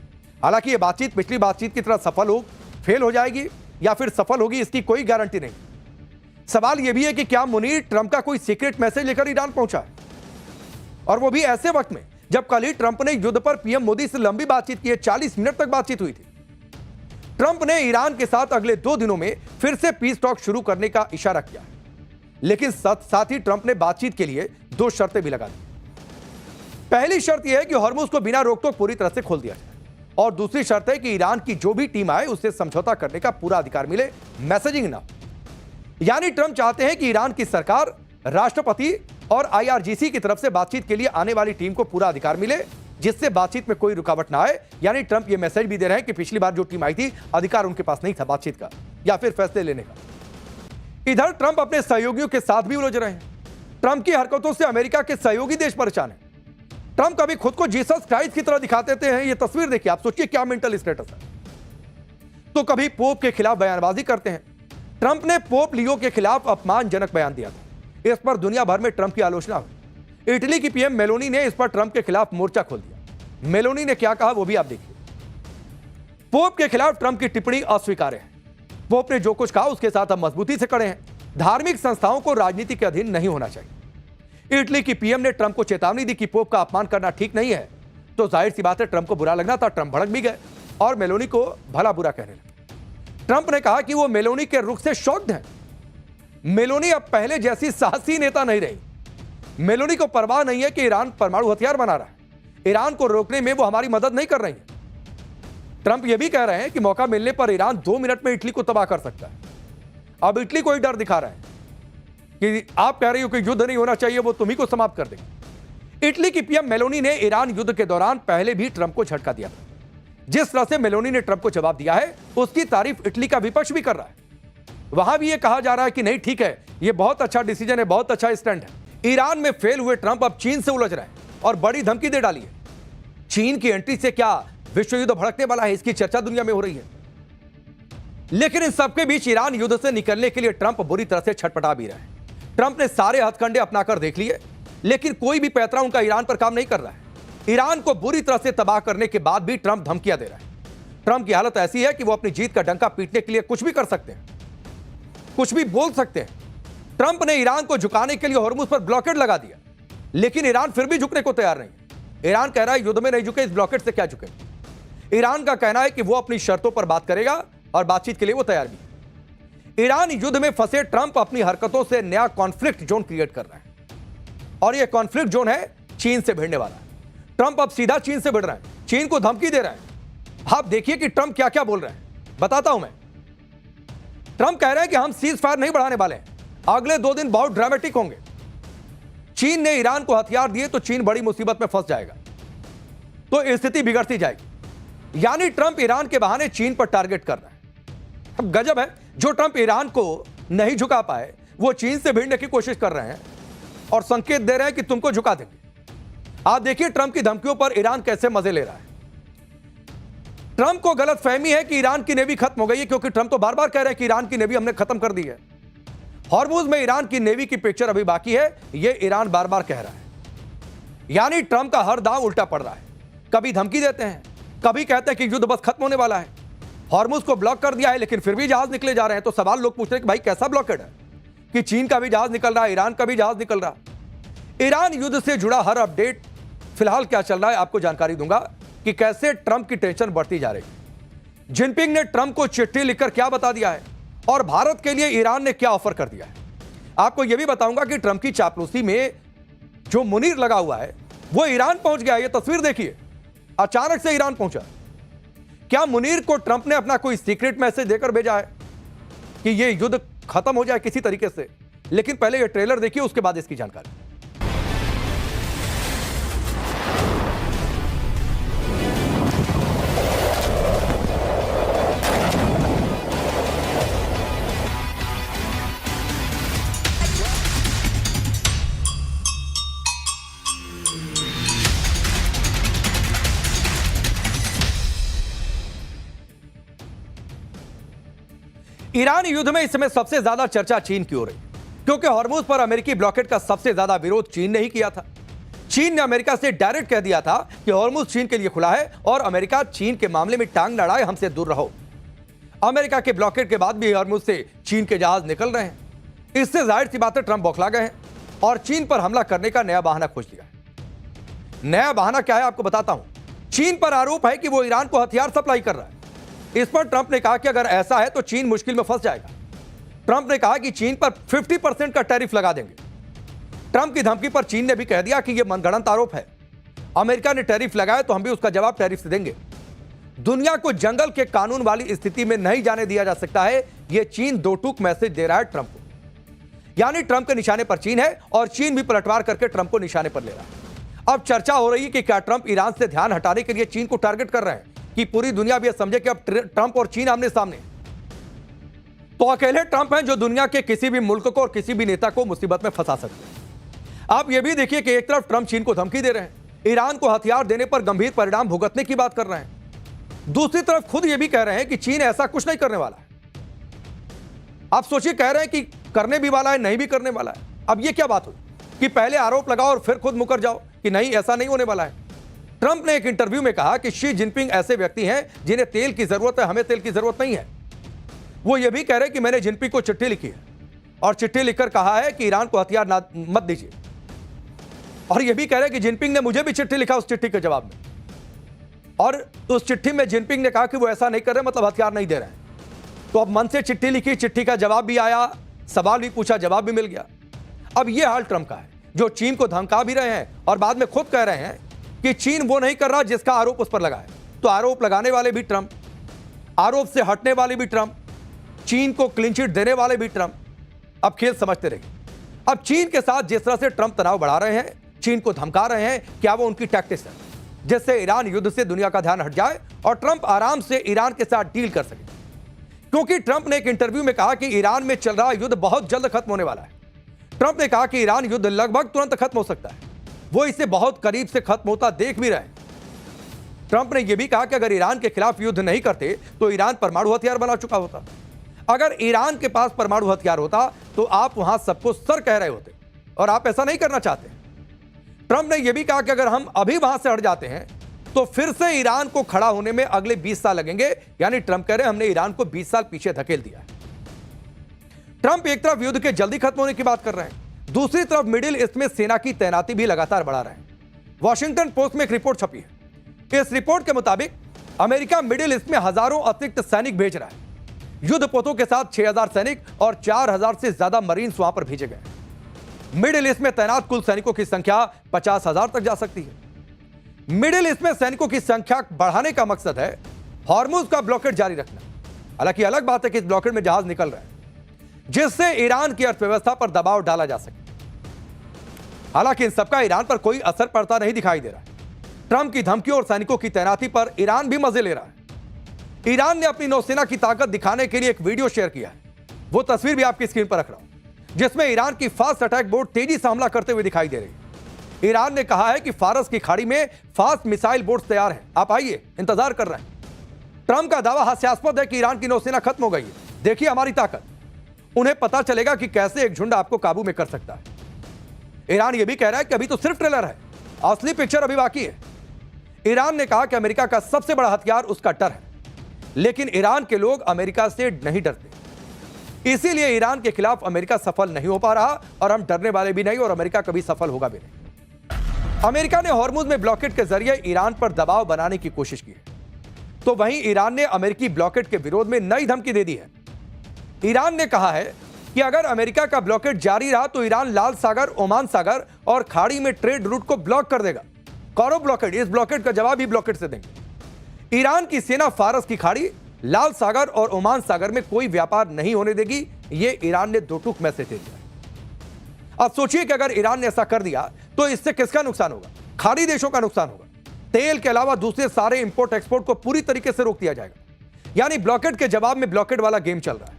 A: हालांकि यह बातचीत पिछली बातचीत की तरह फेल हो जाएगी या फिर सफल होगी, इसकी कोई गारंटी नहीं। सवाल यह भी है कि क्या मुनीर ट्रंप का कोई सीक्रेट मैसेज लेकर ईरान पहुंचा है, और वो भी ऐसे वक्त में जब कल ही ट्रंप ने युद्ध पर पीएम मोदी से लंबी बातचीत की है। 40 मिनट तक बातचीत हुई थी। ट्रंप ने ईरान के साथ अगले 2 दिनों में फिर से पीस टॉक शुरू करने का इशारा किया, लेकिन साथ ही ट्रंप ने बातचीत के लिए 2 शर्तें भी लगा दी। पहली शर्त यह है कि हॉर्मुज को बिना रोक टोक पूरी तरह से खोल दिया जाए, और दूसरी शर्त है कि ईरान की जो भी टीम आए उससे समझौता करने का पूरा अधिकार मिले, मैसेजिंग ना। यानी ट्रंप चाहते हैं कि ईरान की सरकार, राष्ट्रपति और आईआरजीसी की तरफ से बातचीत के लिए आने वाली टीम को पूरा अधिकार मिले, जिससे बातचीत में कोई रुकावट ना आए। यानी ट्रंप यह मैसेज भी दे रहे हैं कि पिछली बार जो टीम आई थी अधिकार उनके पास नहीं था बातचीत का या फिर फैसले लेने का। इधर ट्रंप अपने सहयोगियों के साथ भी उलझ रहे हैं। ट्रंप की हरकतों से अमेरिका के सहयोगी देश परेशान हैं। ट्रंप कभी खुद को जीसस क्राइस्ट की तरह दिखाते हैं। ये तस्वीर देखिए, आप सोचिए क्या मेंटल स्टेटस है। तो कभी पोप के खिलाफ बयानबाजी करते हैं। ट्रंप ने पोप लियो के खिलाफ अपमानजनक बयान दिया था। इस पर दुनिया भर में ट्रंप की आलोचना हुई। इटली की पीएम मेलोनी ने इस पर ट्रंप के खिलाफ मोर्चा खोल दिया। मेलोनी ने क्या कहा वो भी आप देखिए। पोप के खिलाफ ट्रंप की टिप्पणी अस्वीकार्य है। पोप ने जो कुछ कहा उसके साथ हम मजबूती से खड़े हैं। धार्मिक संस्थाओं को राजनीति के अधीन नहीं होना चाहिए। इटली की पीएम ने ट्रंप को चेतावनी दी कि पोप का अपमान करना ठीक नहीं है। तो जाहिर सी बात है ट्रंप को बुरा लगना था। ट्रंप भड़क भी गए और मेलोनी को भला बुरा कहने लगे। ट्रंप ने कहा कि वो मेलोनी के रुख से शॉक्ड हैं। मेलोनी अब पहले जैसी साहसी नेता नहीं रही। मेलोनी को परवाह नहीं है कि ईरान परमाणु हथियार बना रहा है। ईरान को रोकने में वो हमारी मदद नहीं कर रही है। ट्रंप ये भी कह रहे हैं कि मौका मिलने पर ईरान 2 मिनट में इटली को तबाह कर सकता है। अब इटली को ही डर दिखा रहे हैं कि आप कह रही हो कि युद्ध नहीं होना चाहिए, वो तुम्ही को समाप्त कर देंगे। इटली की पीएम मेलोनी ने ईरान युद्ध के दौरान पहले भी ट्रंप को झटका दिया था। जिस तरह से मेलोनी ने ट्रंप को जवाब दिया है उसकी तारीफ इटली का विपक्ष भी कर रहा है। वहां भी यह कहा जा रहा है कि नहीं ठीक है, यह बहुत अच्छा डिसीजन है, बहुत अच्छा स्टैंड है। ईरान में फेल हुए ट्रंप अब चीन से उलझ रहे हैं और बड़ी धमकी दे डाली है। चीन की एंट्री से क्या विश्व युद्ध भड़कने वाला है, इसकी चर्चा दुनिया में हो रही है। लेकिन इन सबके बीच ईरान युद्ध से निकलने के लिए ट्रंप बुरी तरह से छटपटा भी रहे हैं। ट्रंप ने सारे हथकंडे अपनाकर देख लिए, लेकिन कोई भी पैंतरा उनका ईरान पर काम नहीं कर रहा है। ईरान को बुरी तरह से तबाह करने के बाद भी ट्रंप धमकियां दे रहा है। ट्रंप की हालत ऐसी है कि वो अपनी जीत का डंका पीटने के लिए कुछ भी कर सकते हैं, कुछ भी बोल सकते हैं। ट्रंप ने ईरान को झुकाने के लिए हॉर्मुज पर ब्लॉकेड लगा दिया, लेकिन ईरान फिर भी झुकने को तैयार नहीं है। ईरान कह रहा है युद्ध में नहीं झुके, इस ब्लॉकेड से क्या झुके। ईरान का कहना है कि वो अपनी शर्तों पर बात करेगा और बातचीत के लिए वो तैयार भी है। ईरान युद्ध में फंसे ट्रंप अपनी हरकतों से नया कॉन्फ्लिक्ट जोन क्रिएट कर रहा है और यह कॉन्फ्लिक्ट जोन है चीन से भिड़ने वाला। ट्रंप अब सीधा चीन से भिड़ रहा है, चीन को धमकी दे रहा है। आप देखिए कि ट्रंप क्या क्या बोल रहे हैं, बताता हूं मैं। ट्रंप कह रहे हैं कि हम सीज फायर नहीं बढ़ाने वाले हैं, अगले 2 दिन बहुत ड्रामेटिक होंगे। चीन ने ईरान को हथियार दिए तो चीन बड़ी मुसीबत में फंस जाएगा, तो स्थिति बिगड़ती जाएगी। यानी ट्रंप ईरान के बहाने चीन पर टारगेट कर रहा है। अब गजब है, जो ट्रंप ईरान को नहीं झुका पाए वो चीन से भिड़ने की कोशिश कर रहे हैं और संकेत दे रहे हैं कि तुमको झुका देंगे। आप देखिए ट्रंप की धमकियों पर ईरान कैसे मजे ले रहा है। ट्रंप को गलत फहमी है कि ईरान की नेवी खत्म हो गई है, क्योंकि ट्रंप तो बार बार कह रहे हैं कि ईरान की नेवी हमने खत्म कर दी है। हॉर्मुज में ईरान की नेवी की पिक्चर अभी बाकी है, यह ईरान बार बार कह रहा है। यानी ट्रंप का हर दांव उल्टा पड़ रहा है। कभी धमकी देते हैं, कभी कहते हैं कि युद्ध बस खत्म होने वाला है। हॉर्मुज को ब्लॉक कर दिया है, लेकिन फिर भी जहाज निकले जा रहे हैं। तो सवाल लोग पूछ रहे हैं कि भाई कैसा ब्लॉकेड है कि चीन का भी जहाज निकल रहा है, ईरान का भी जहाज निकल रहा है। ईरान युद्ध से जुड़ा हर अपडेट फिलहाल क्या चल रहा है आपको जानकारी दूंगा कि कैसे ट्रंप की टेंशन बढ़ती जा रही है। जिनपिंग ने ट्रंप को चिट्ठी लिखकर क्या बता दिया है और भारत के लिए ईरान ने क्या ऑफर कर दिया है। आपको यह भी बताऊंगा कि ट्रंप की चापलूसी में जो मुनीर लगा हुआ है वो ईरान पहुंच गया। यह तस्वीर देखिए, अचानक से ईरान पहुंचा। क्या मुनीर को ट्रंप ने अपना कोई सीक्रेट मैसेज देकर भेजा है कि यह युद्ध खत्म हो जाए किसी तरीके से? लेकिन पहले यह ट्रेलर देखिए, उसके बाद इसकी जानकारी। ईरान युद्ध में इस समय सबसे ज्यादा चर्चा चीन की हो रही, क्योंकि हॉर्मुज पर अमेरिकी ब्लॉकेड का सबसे ज्यादा विरोध चीन ने ही किया था। चीन ने अमेरिका से डायरेक्ट कह दिया था कि हॉर्मुज चीन के लिए खुला है और अमेरिका चीन के मामले में टांग लड़ाए, हमसे दूर रहो। अमेरिका के ब्लॉकेड के बाद भी हॉर्मुज से चीन के जहाज निकल रहे हैं। इससे जाहिर सी बात है ट्रंप बौखला गए हैं और चीन पर हमला करने का नया बहाना खोज लिया है। नया बहाना क्या है आपको बताता हूं। चीन पर आरोप है कि वो ईरान को हथियार सप्लाई कर रहा है। इस पर ट्रंप ने कहा कि अगर ऐसा है तो चीन मुश्किल में फंस जाएगा। ट्रंप ने कहा कि चीन पर 50% का टैरिफ लगा देंगे। ट्रंप की धमकी पर चीन ने भी कह दिया कि यह मनगढ़ंत आरोप है। अमेरिका ने टैरिफ लगाया तो हम भी उसका जवाब टैरिफ से देंगे। दुनिया को जंगल के कानून वाली स्थिति में नहीं जाने दिया जा सकता है, यह चीन दो टूक मैसेज दे रहा है ट्रंप को। यानी ट्रंप के निशाने पर चीन है और चीन भी पलटवार करके ट्रंप को निशाने पर ले रहा है। अब चर्चा हो रही है कि क्या ट्रंप ईरान से ध्यान हटाने के लिए चीन को टारगेट कर रहे हैं कि पूरी दुनिया भी यह समझे कि अब ट्रंप और चीन आमने सामने। तो अकेले ट्रंप हैं जो दुनिया के किसी भी मुल्क को और किसी भी नेता को मुसीबत में फंसा सकते हैं। आप यह भी देखिए कि एक तरफ ट्रंप चीन को धमकी दे रहे हैं, ईरान को हथियार देने पर गंभीर परिणाम भुगतने की बात कर रहे हैं, दूसरी तरफ खुद यह भी कह रहे हैं कि चीन ऐसा कुछ नहीं करने वाला है। आप सोचिए, कह रहे हैं कि करने भी वाला है, नहीं भी करने वाला है। अब यह क्या बात हुई कि पहले आरोप लगाओ और फिर खुद मुकर जाओ कि नहीं, ऐसा नहीं होने वाला है। ट्रंप ने एक इंटरव्यू में कहा कि शी जिनपिंग ऐसे व्यक्ति हैं जिन्हें तेल की जरूरत है, हमें तेल की जरूरत नहीं है। वो यह भी कह रहे हैं कि मैंने जिनपिंग को चिट्ठी लिखी है और चिट्ठी लिखकर कहा है कि ईरान को हथियार मत दीजिए, और यह भी कह रहे हैं कि जिनपिंग ने मुझे भी चिट्ठी लिखा उस चिट्ठी के जवाब में, और उस चिट्ठी में जिनपिंग ने कहा कि वो ऐसा नहीं कर रहे, मतलब हथियार नहीं दे रहे हैं। तो अब मन से चिट्ठी लिखी, चिट्ठी का जवाब भी आया, सवाल भी पूछा, जवाब भी मिल गया। अब यह हाल ट्रंप का है, जो चीन को धमका भी रहे हैं और बाद में खुद कह रहे हैं कि चीन वो नहीं कर रहा जिसका आरोप उस पर लगा है। तो आरोप लगाने वाले भी ट्रंप, आरोप से हटने वाले भी ट्रंप, चीन को क्लीन चिट देने वाले भी ट्रंप। अब खेल समझते रहिए। अब चीन के साथ जिस तरह से ट्रंप तनाव बढ़ा रहे हैं, चीन को धमका रहे हैं, क्या वो उनकी टैक्टिक्स है जिससे ईरान युद्ध से दुनिया का ध्यान हट जाए और ट्रंप आराम से ईरान के साथ डील कर सके? क्योंकि ट्रंप ने एक इंटरव्यू में कहा कि ईरान में चल रहा युद्ध बहुत जल्द खत्म होने वाला है। ट्रंप ने कहा कि ईरान युद्ध लगभग तुरंत खत्म हो सकता है, वो इसे बहुत करीब से खत्म होता देख भी रहे हैं। ट्रंप ने यह भी कहा कि अगर ईरान के खिलाफ युद्ध नहीं करते तो ईरान परमाणु हथियार बना चुका होता। अगर ईरान के पास परमाणु हथियार होता तो आप वहां सबको सर कह रहे होते, और आप ऐसा नहीं करना चाहते। ट्रंप ने यह भी कहा कि अगर हम अभी वहां से हट जाते हैं तो फिर से ईरान को खड़ा होने में अगले 20 साल लगेंगे। यानी ट्रंप कह रहे हैं हमने ईरान को 20 साल पीछे धकेल दिया है। ट्रंप एक तरफ युद्ध के जल्दी खत्म होने की बात कर रहे हैं, दूसरी तरफ मिडिल ईस्ट में सेना की तैनाती भी लगातार बढ़ा रहे हैं। वॉशिंगटन पोस्ट में एक रिपोर्ट छपी है। इस रिपोर्ट के मुताबिक अमेरिका मिडिल ईस्ट में हजारों अतिरिक्त सैनिक भेज रहा है। युद्धपोतों के साथ 6000 सैनिक और 4000 से ज्यादा मरीन्स वहां पर भेजे गए। मिडिल ईस्ट में तैनात कुल सैनिकों की संख्या 50,000 तक जा सकती है। मिडिल ईस्ट में सैनिकों की संख्या बढ़ाने का मकसद है हॉर्मुज का ब्लॉकेड जारी रखना। हालांकि अलग बात है कि इस ब्लॉकेड में जहाज निकल रहे हैं जिससे ईरान की अर्थव्यवस्था पर दबाव डाला जा सके। हालांकि इन सबका ईरान पर कोई असर पड़ता नहीं दिखाई दे रहा है। ट्रंप की धमकियों और सैनिकों की तैनाती पर ईरान भी मजे ले रहा है। ईरान ने अपनी नौसेना की ताकत दिखाने के लिए एक वीडियो शेयर किया है। वो तस्वीर भी आपकी स्क्रीन पर रख रहा हूं, जिसमें ईरान की फास्ट अटैक बोट तेजी से हमला करते हुए दिखाई दे रही है। ईरान ने कहा है कि फारस की खाड़ी में फास्ट मिसाइल बोट तैयार है, आप आइए, इंतजार कर रहे हैं। ट्रंप का दावा हास्यास्पद है कि ईरान की नौसेना खत्म हो गई है, देखिए हमारी ताकत। उन्हें पता चलेगा कि कैसे एक झुंड आपको काबू में कर सकता है। ईरान यह भी कह रहा है कि अभी तो सिर्फ ट्रेलर है, असली पिक्चर अभी बाकी है। ईरान ने कहा कि अमेरिका का सबसे बड़ा हथियार उसका डर है, लेकिन ईरान के लोग अमेरिका से नहीं डरते। इसीलिए ईरान के खिलाफ अमेरिका सफल नहीं हो पा रहा और हम डरने वाले भी नहीं और अमेरिका कभी सफल होगा भी नहीं। अमेरिका ने हॉर्मुज में ब्लॉकेड के जरिए ईरान पर दबाव बनाने की कोशिश की है, तो वहीं ईरान ने अमेरिकी ब्लॉकेड के विरोध में नई धमकी दे दी है। ईरान ने कहा है कि अगर अमेरिका का ब्लॉकेड जारी रहा तो ईरान लाल सागर, ओमान सागर और खाड़ी में ट्रेड रूट को ब्लॉक कर देगा। कौरो ब्लॉकेड, इस ब्लॉकेड का जवाब ही ब्लॉकेड से देंगे। ईरान की सेना फारस की खाड़ी, लाल सागर और ओमान सागर में कोई व्यापार नहीं होने देगी, यह ईरान ने दो टूक मैसेज दे दिया। अब सोचिए कि अगर ईरान ने ऐसा कर दिया तो इससे किसका नुकसान होगा? खाड़ी देशों का नुकसान होगा। तेल के अलावा दूसरे सारे इंपोर्ट एक्सपोर्ट को पूरी तरीके से रोक दिया जाएगा। यानी ब्लॉकेड के जवाब में ब्लॉकेड वाला गेम चल रहा है।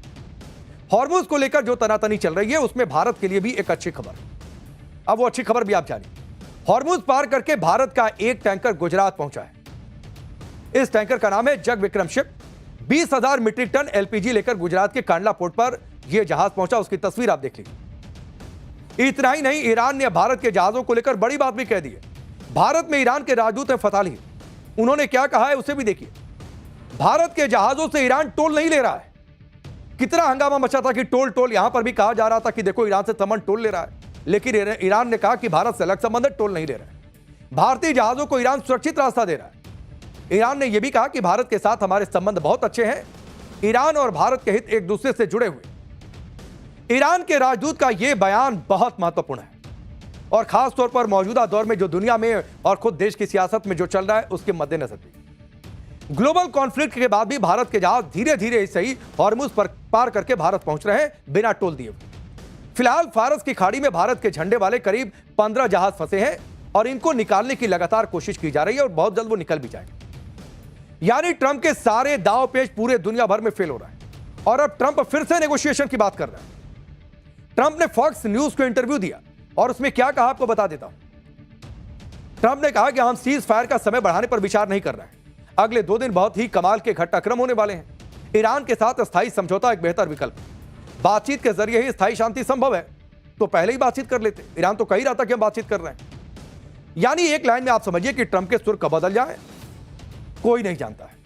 A: हॉर्मुज को लेकर जो तनातनी चल रही है उसमें भारत के लिए भी एक अच्छी खबर। अब वो अच्छी खबर भी आप जानिए। हॉर्मुज पार करके भारत का एक टैंकर गुजरात पहुंचा है। इस टैंकर का नाम है Jag Vikram ship. 20,000 metric ton LPG लेकर गुजरात के कांडला पोर्ट पर यह जहाज पहुंचा, उसकी तस्वीर आप देख लीजिए। इतना ही नहीं, ईरान ने भारत के जहाजों को लेकर बड़ी बात भी कह दी है। भारत में ईरान के राजदूत हैं फताली, उन्होंने क्या कहा है उसे भी देखिए। भारत के जहाजों से ईरान टोल नहीं ले रहा है। कितना हंगामा मचा था कि टोल टोल, यहां पर भी कहा जा रहा था कि देखो ईरान से संबंध टोल ले रहा है, लेकिन ईरान ने कहा कि भारत से अलग संबंध है, टोल नहीं ले रहा है। भारतीय जहाजों को ईरान सुरक्षित रास्ता दे रहा है। ईरान ने यह भी कहा कि भारत के साथ हमारे संबंध बहुत अच्छे हैं, ईरान और भारत के हित एक दूसरे से जुड़े हुए। ईरान के राजदूत का यह बयान बहुत महत्वपूर्ण है और खासतौर पर मौजूदा दौर में जो दुनिया में और खुद देश की सियासत में जो चल रहा है उसके मद्देनजर भी। ग्लोबल कॉन्फ्लिक्ट के बाद भी भारत के जहाज धीरे धीरे सही हॉर्मुज पर पार करके भारत पहुंच रहे हैं बिना टोल दिए। फिलहाल फारस की खाड़ी में भारत के झंडे वाले करीब 15 जहाज फंसे हैं और इनको निकालने की लगातार कोशिश की जा रही है और बहुत जल्द वो निकल भी जाएंगे। यानी ट्रंप के सारे दांव पेच पूरे दुनिया भर में फेल हो रहा है और अब ट्रंप फिर से नेगोशिएशन की बात कर रहा है। ट्रंप ने फॉक्स न्यूज को इंटरव्यू दिया और उसमें क्या कहा आपको बता देता हूं। ट्रंप ने कहा कि हम सीज फायर का समय बढ़ाने पर विचार नहीं कर रहे हैं। अगले 2 दिन बहुत ही कमाल के घटनाक्रम होने वाले हैं। ईरान के साथ स्थायी समझौता एक बेहतर विकल्प है। बातचीत के जरिए ही स्थायी शांति संभव है, तो पहले ही बातचीत कर लेते। ईरान तो कह रहा था कि हम बातचीत कर रहे हैं। यानी एक लाइन में आप समझिए कि ट्रंप के सुर कब बदल जाए कोई नहीं जानता है।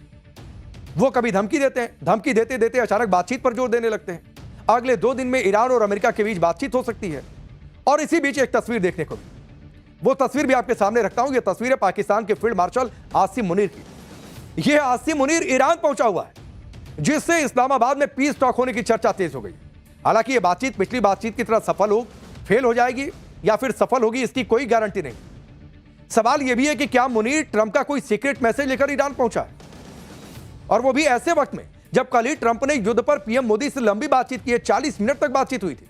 A: वो कभी धमकी देते हैं, धमकी देते देते अचानक बातचीत पर जोर देने लगते हैं। अगले 2 दिन में ईरान और अमेरिका के बीच बातचीत हो सकती है। और इसी बीच एक तस्वीर देखने को मिली। वो तस्वीर भी आपके सामने रखता हूं। यह तस्वीर है पाकिस्तान के फील्ड मार्शल आसिम मुनीर की। यह आसिम मुनीर ईरान पहुंचा हुआ है, जिससे इस्लामाबाद में पीस टॉक होने की चर्चा तेज हो गई। हालांकि यह बातचीत पिछली बातचीत की तरह फेल हो जाएगी या फिर सफल होगी, इसकी कोई गारंटी नहीं। सवाल यह भी है कि क्या मुनीर ट्रंप का कोई सीक्रेट मैसेज लेकर ईरान पहुंचा है, और वो भी ऐसे वक्त में जब कल ही ट्रंप ने युद्ध पर पीएम मोदी से लंबी बातचीत की है। 40 मिनट तक बातचीत हुई थी।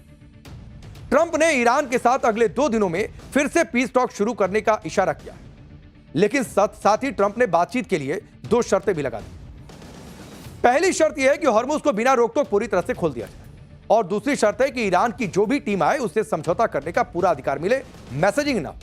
A: ट्रंप ने ईरान के साथ अगले 2 दिनों में फिर से पीस टॉक शुरू करने का इशारा किया, लेकिन साथ ही ट्रंप ने बातचीत के लिए 2 शर्तें भी लगा दी। पहली शर्त यह है कि हॉर्मुज को बिना रोक-टोक पूरी तरह से खोल दिया जाए, और दूसरी शर्त है कि ईरान की जो भी टीम आए उससे समझौता करने का पूरा अधिकार मिले, मैसेजिंग ना।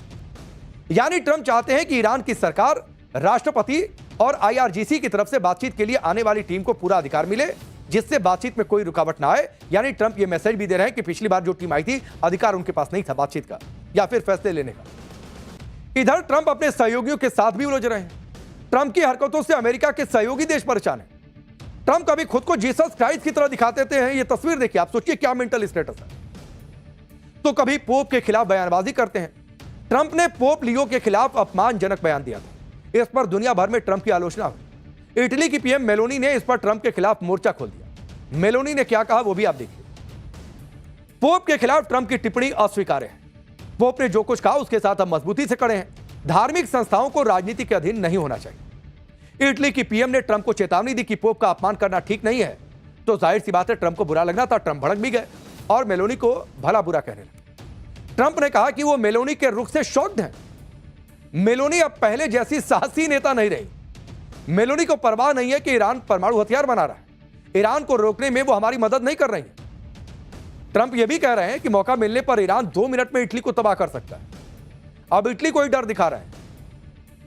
A: यानी ट्रंप चाहते हैं कि ईरान की सरकार, राष्ट्रपति और IRGC की तरफ से बातचीत के लिए आने वाली टीम को पूरा अधिकार मिले, जिससे बातचीत में कोई रुकावट ना आए। यानी ट्रंप ये मैसेज भी दे रहे हैं कि पिछली बार जो टीम आई थी, अधिकार उनके पास नहीं था बातचीत का या फिर फैसले लेने का। इधर ट्रंप अपने सहयोगियों के साथ भी उलझ रहे हैं। ट्रंप की हरकतों से अमेरिका के सहयोगी देश परेशान है। ट्रंप कभी खुद को जीसस क्राइस्ट की तरह दिखाते हैं। ये तस्वीर देखिए, आप सोचिए क्या मेंटल स्टेटस है। तो कभी पोप के खिलाफ बयानबाजी करते हैं। ट्रंप ने पोप लियो के खिलाफ अपमानजनक बयान दिया था। इस पर दुनिया भर में ट्रंप की आलोचना हुई। इटली की पीएम मेलोनी ने इस पर ट्रंप के खिलाफ मोर्चा खोल दिया। मेलोनी ने क्या कहा वो भी आप देखिए। पोप के खिलाफ ट्रंप की टिप्पणी अस्वीकार्य है। पोप ने जो कुछ कहा उसके साथ हम मजबूती से खड़े हैं। धार्मिक संस्थाओं को राजनीति के अधीन नहीं होना चाहिए। इटली की पीएम ने ट्रंप को चेतावनी दी कि पोप का अपमान करना ठीक नहीं है। तो जाहिर सी बात है ट्रंप को बुरा लगना था। ट्रंप भड़क भी गए और मेलोनी को भला बुरा कहने लगे। ट्रंप ने कहा कि वो मेलोनी के रुख से शॉक्ड हैं। मेलोनी अब पहले जैसी साहसी नेता नहीं रही। मेलोनी को परवाह नहीं है कि ईरान परमाणु हथियार बना रहा है। ईरान को रोकने में वो हमारी मदद नहीं कर रही है। ट्रंप ये भी कह रहे हैं कि मौका मिलने पर ईरान 2 मिनट में इटली को तबाह कर सकता है। अब इटली को ही डर दिखा रहा है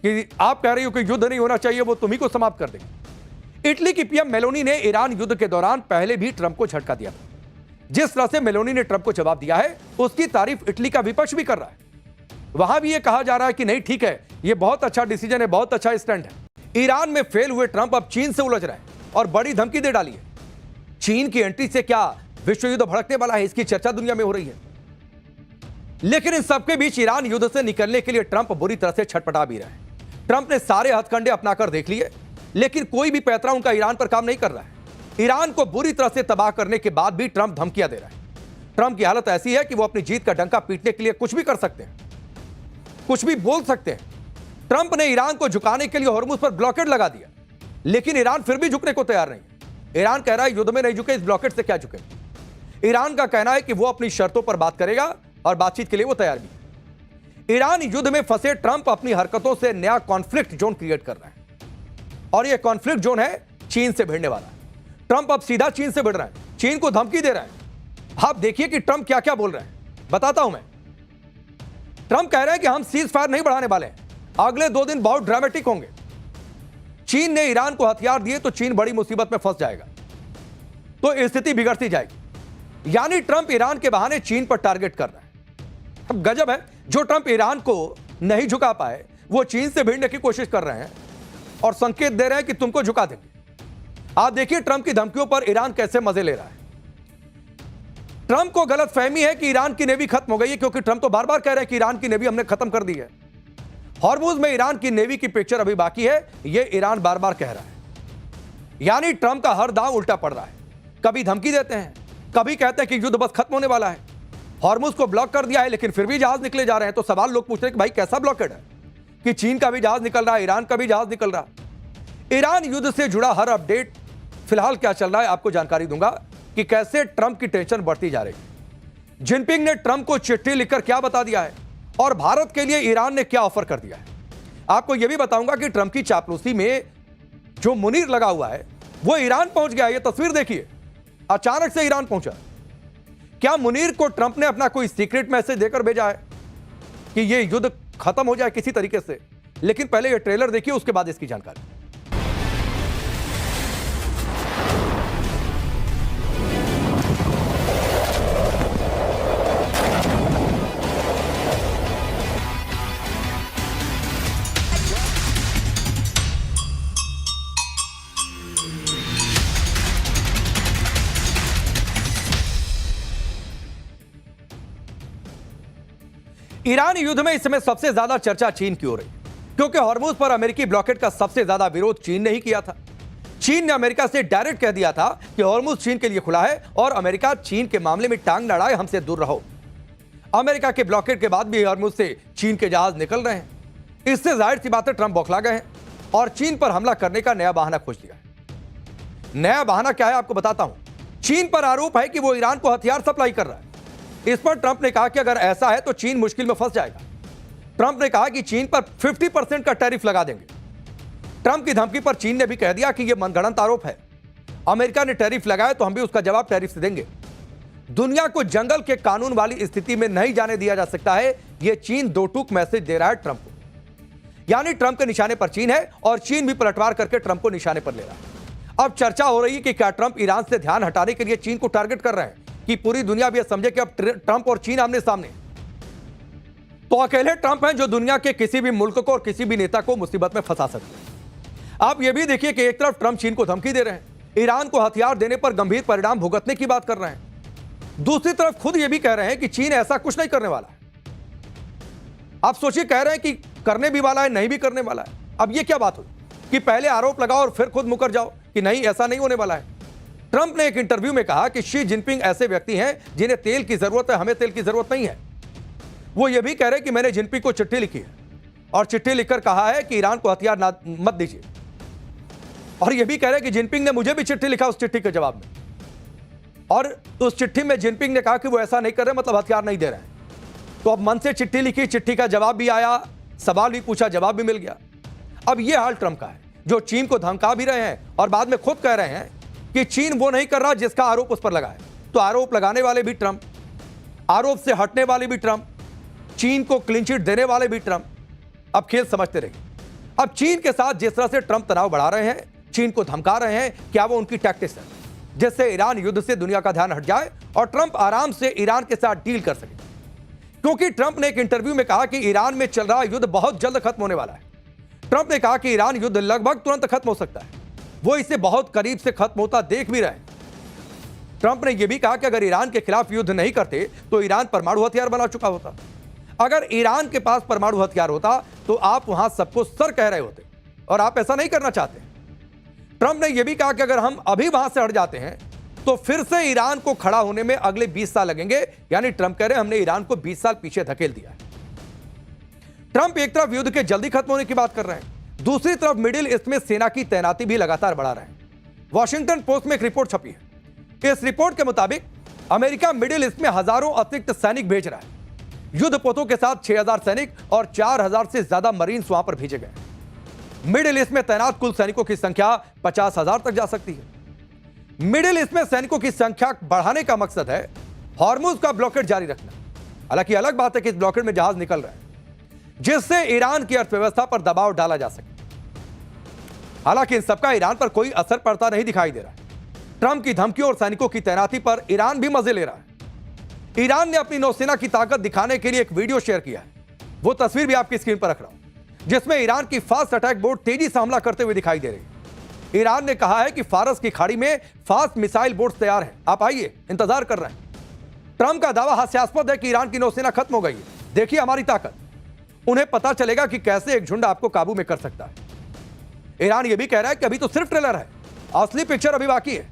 A: कि आप कह रही हो कि युद्ध नहीं होना चाहिए, वो तुम्ही को समाप्त कर देंगे। इटली की पीएम मेलोनी ने ईरान युद्ध के दौरान पहले भी ट्रंप को झटका दिया था। जिस तरह से मेलोनी ने ट्रंप को जवाब दिया है, उसकी तारीफ इटली का विपक्ष भी कर रहा है। वहां भी यह कहा जा रहा है कि नहीं ठीक है, यह बहुत अच्छा डिसीजन है, बहुत अच्छा स्टैंड है। ईरान में फेल हुए ट्रंप अब चीन से उलझ रहे हैं और बड़ी धमकी दे डाली है। चीन की एंट्री से क्या विश्व युद्ध भड़कने वाला है, इसकी चर्चा दुनिया में हो रही है। लेकिन इन सबके बीच ईरान युद्ध से निकलने के लिए ट्रंप बुरी तरह से छटपटा भी रहा है। ट्रंप ने सारे हथकंडे अपनाकर देख लिए, लेकिन कोई भी पैंतरा उनका ईरान पर काम नहीं कर रहा है। ईरान को बुरी तरह से तबाह करने के बाद भी ट्रंप धमकियां दे रहा है। ट्रंप की हालत ऐसी है कि वो अपनी जीत का डंका पीटने के लिए कुछ भी कर सकते हैं, कुछ भी बोल सकते हैं। ट्रंप ने ईरान को झुकाने के लिए हॉर्मुज पर ब्लॉकेड लगा दिया, लेकिन ईरान फिर भी झुकने को तैयार नहीं है। ईरान कह रहा है युद्ध में नहीं झुके, इस ब्लॉकेड से क्या झुके। ईरान का कहना है कि वो अपनी शर्तों पर बात करेगा और बातचीत के लिए वो तैयार भी है। ईरान युद्ध में फंसे ट्रंप अपनी हरकतों से नया कॉन्फ्लिक्ट जोन क्रिएट कर रहा है, और यह कॉन्फ्लिक्ट जोन है चीन से भिड़ने वाला। ट्रंप अब सीधा चीन से भिड़ रहा है, चीन को धमकी दे रहा है। आप देखिए कि ट्रंप क्या क्या बोल रहे हैं, बताता हूं मैं। ट्रंप कह रहे हैं कि हम सीज फायर नहीं बढ़ाने वाले हैं, अगले 2 दिन बहुत ड्रामेटिक होंगे। चीन ने ईरान को हथियार दिए तो चीन बड़ी मुसीबत में फंस जाएगा, तो स्थिति बिगड़ती जाएगी। यानी ट्रंप ईरान के बहाने चीन पर टारगेट कर रहा है। अब गजब है, जो ट्रंप ईरान को नहीं झुका पाए वो चीन से भिड़ने की कोशिश कर रहे हैं और संकेत दे रहे हैं कि तुमको झुका देंगे। आप देखिए ट्रंप की धमकियों पर ईरान कैसे मजे ले रहा है। ट्रंप को गलतफहमी है कि ईरान की नेवी खत्म हो गई है, क्योंकि ट्रंप तो बार बार कह रहे हैं कि ईरान की नेवी हमने खत्म कर दी है। हॉर्मुज में ईरान की नेवी की पिक्चर अभी बाकी है, यह ईरान बार बार कह रहा है। यानी ट्रंप का हर दांव उल्टा पड़ रहा है। कभी धमकी देते हैं, कभी कहते हैं कि युद्ध बस खत्म होने वाला है। हॉर्मुज को ब्लॉक कर दिया है, लेकिन फिर भी जहाज निकले जा रहे हैं। तो सवाल लोग पूछ रहे हैं कि भाई कैसा ब्लॉकेड है कि चीन का भी जहाज निकल रहा है, ईरान का भी जहाज निकल रहा है। ईरान युद्ध से जुड़ा हर अपडेट फिलहाल क्या चल रहा है आपको जानकारी दूंगा कि कैसे ट्रंप की टेंशन बढ़ती जा रही है। जिनपिंग ने ट्रंप को चिट्ठी लिखकर क्या बता दिया है और भारत के लिए ईरान ने क्या ऑफर कर दिया है। आपको यह भी बताऊंगा कि ट्रंप की चापलूसी में जो मुनीर लगा हुआ है वो ईरान पहुंच गया। यह तस्वीर देखिए, अचानक से ईरान पहुंचा। क्या मुनीर को ट्रंप ने अपना कोई सीक्रेट मैसेज देकर भेजा है कि यह युद्ध खत्म हो जाए किसी तरीके से? लेकिन पहले यह ट्रेलर देखिए, उसके बाद इसकी जानकारी। ईरान युद्ध में इस समय सबसे ज्यादा चर्चा चीन की हो रही, क्योंकि हॉर्मुज पर अमेरिकी ब्लॉकेट का सबसे ज्यादा विरोध चीन ने ही किया था। चीन ने अमेरिका से डायरेक्ट कह दिया था कि हॉर्मुज चीन के लिए खुला है और अमेरिका चीन के मामले में टांग लड़ाए, हमसे दूर रहो। अमेरिका के ब्लॉकेट के बाद भी हॉर्मुज से चीन के जहाज निकल रहे हैं। इससे जाहिर सी बात है ट्रंप बौखला गए हैं और चीन पर हमला करने का नया बहाना खोज लिया है। नया बहाना क्या है आपको बताता हूं। चीन पर आरोप है कि वो ईरान को हथियार सप्लाई कर रहा है। इस पर ट्रंप ने कहा कि अगर ऐसा है तो चीन मुश्किल में फंस जाएगा। ट्रंप ने कहा कि चीन पर 50% का टैरिफ लगा देंगे। ट्रंप की धमकी पर चीन ने भी कह दिया कि यह मनगढ़ंत आरोप है। अमेरिका ने टैरिफ लगाया तो हम भी उसका जवाब टैरिफ से देंगे। दुनिया को जंगल के कानून वाली स्थिति में नहीं जाने दिया जा सकता है, यह चीन दो टूक मैसेज दे रहा है ट्रंप को। यानी ट्रंप के निशाने पर चीन है और चीन भी पलटवार करके ट्रंप को निशाने पर ले रहा है। अब चर्चा हो रही है कि क्या ट्रंप ईरान से ध्यान हटाने के लिए चीन को टारगेट कर रहे हैं कि पूरी दुनिया भी यह समझे कि अब ट्रंप और चीन आमने सामने। तो अकेले ट्रंप हैं जो दुनिया के किसी भी मुल्क को और किसी भी नेता को मुसीबत में फंसा सकते हैं। आप यह भी देखिए कि एक तरफ ट्रंप चीन को धमकी दे रहे हैं, ईरान को हथियार देने पर गंभीर परिणाम भुगतने की बात कर रहे हैं। दूसरी तरफ खुद यह भी कह रहे हैं कि चीन ऐसा कुछ नहीं करने वाला है। आप सोचिए, कह रहे हैं कि करने भी वाला है, नहीं भी करने वाला है। अब यह क्या बात हुई कि पहले आरोप लगाओ और फिर खुद मुकर जाओ कि नहीं, ऐसा नहीं होने वाला है। ट्रंप ने एक इंटरव्यू में कहा कि शी जिनपिंग ऐसे व्यक्ति हैं जिन्हें तेल की जरूरत है, हमें तेल की जरूरत नहीं है। वो ये भी कह रहे हैं कि मैंने जिनपिंग को चिट्ठी लिखी है और चिट्ठी लिखकर कहा है कि ईरान को हथियार मत दीजिए। और ये भी कह रहे हैं कि जिनपिंग ने मुझे भी चिट्ठी लिखा उस चिट्ठी के जवाब में, और उस चिट्ठी में जिनपिंग ने कहा कि वो ऐसा नहीं कर रहे, मतलब हथियार नहीं दे रहे हैं। तो अब मन से चिट्ठी लिखी, चिट्ठी का जवाब भी आया, सवाल भी पूछा, जवाब भी मिल गया। अब यह हाल ट्रंप का है जो चीन को धमका भी रहे हैं और बाद में खुद कह रहे हैं कि चीन वो नहीं कर रहा जिसका आरोप उस पर लगा है। तो आरोप लगाने वाले भी ट्रंप, आरोप से हटने वाले भी ट्रंप, चीन को क्लीन चिट देने वाले भी ट्रंप। अब खेल समझते रहिए। अब चीन के साथ जिस तरह से ट्रंप तनाव बढ़ा रहे हैं, चीन को धमका रहे हैं, क्या वो उनकी टैक्टिक्स है जिससे ईरान युद्ध से दुनिया का ध्यान हट जाए और ट्रंप आराम से ईरान के साथ डील कर सके? क्योंकि ट्रंप ने एक इंटरव्यू में कहा कि ईरान में चल रहा युद्ध बहुत जल्द खत्म होने वाला है। ट्रंप ने कहा कि ईरान युद्ध लगभग तुरंत खत्म हो सकता है, वो इसे बहुत करीब से खत्म होता देख भी रहे हैं। ट्रंप ने यह भी कहा कि अगर ईरान के खिलाफ युद्ध नहीं करते तो ईरान परमाणु हथियार बना चुका होता। अगर ईरान के पास परमाणु हथियार होता तो आप वहां सबको सर कह रहे होते, और आप ऐसा नहीं करना चाहते। ट्रंप ने यह भी कहा कि अगर हम अभी वहां से हट जाते हैं तो फिर से ईरान को खड़ा होने में अगले 20 साल लगेंगे। यानी ट्रंप कह रहे हैं हमने ईरान को 20 साल पीछे धकेल दिया है। ट्रंप एक तरफ युद्ध के जल्दी खत्म होने की बात कर रहे हैं, दूसरी तरफ मिडिल ईस्ट में सेना की तैनाती भी लगातार बढ़ा रहे हैं। वॉशिंगटन पोस्ट में एक रिपोर्ट छपी है। इस रिपोर्ट के मुताबिक अमेरिका मिडिल ईस्ट में हजारों अतिरिक्त सैनिक भेज रहा है। युद्ध पोतों के साथ 6000 सैनिक और 4000 से ज्यादा मरीन्स वहां पर भेजे गए। मिडिल ईस्ट में तैनात कुल सैनिकों की संख्या 50,000 तक जा सकती है। मिडिल ईस्ट में सैनिकों की संख्या बढ़ाने का मकसद है हॉर्मुज का ब्लॉकेड जारी रखना। हालांकि अलग बात है कि इस ब्लॉकेड में जहाज निकल रहे हैं जिससे ईरान की अर्थव्यवस्था पर दबाव डाला जा सके। हालांकि इन सबका ईरान पर कोई असर पड़ता नहीं दिखाई दे रहा है। ट्रंप की धमकियों और सैनिकों की तैनाती पर ईरान भी मजे ले रहा है। ईरान ने अपनी नौसेना की ताकत दिखाने के लिए एक वीडियो शेयर किया है। वो तस्वीर भी आपकी स्क्रीन पर रख रहा हूं, जिसमें ईरान की फास्ट अटैक बोट तेजी से हमला करते हुए दिखाई दे रही है। ईरान ने कहा है कि फारस की खाड़ी में फास्ट मिसाइल बोट्स तैयार हैं, आप आइए, इंतजार कर रहे हैं। ट्रंप का दावा हास्यास्पद है कि ईरान की नौसेना खत्म हो गई है, देखिए हमारी ताकत। उन्हें पता चलेगा कि कैसे एक झुंड आपको काबू में कर सकता है। ईरान यह भी कह रहा है कि अभी तो सिर्फ ट्रेलर है, असली पिक्चर अभी बाकी है।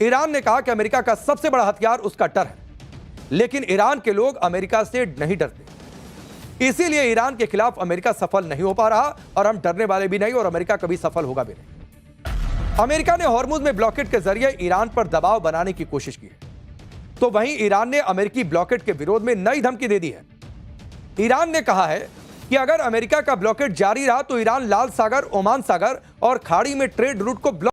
A: ईरान ने कहा कि अमेरिका का सबसे बड़ा हथियार उसका डर है, लेकिन ईरान के लोग अमेरिका से नहीं डरते। इसीलिए ईरान के खिलाफ अमेरिका सफल नहीं हो पा रहा और हम डरने वाले भी नहीं और अमेरिका कभी सफल होगा भी नहीं। अमेरिका ने हॉर्मुज में ब्लॉकेड के जरिए ईरान पर दबाव बनाने की कोशिश की है, तो वहीं ईरान ने अमेरिकी ब्लॉकेड के विरोध में नई धमकी दे दी है। ईरान ने कहा है कि अगर अमेरिका का ब्लॉकेड जारी रहा तो ईरान लाल सागर, ओमान सागर और खाड़ी में ट्रेड रूट को ब्लॉक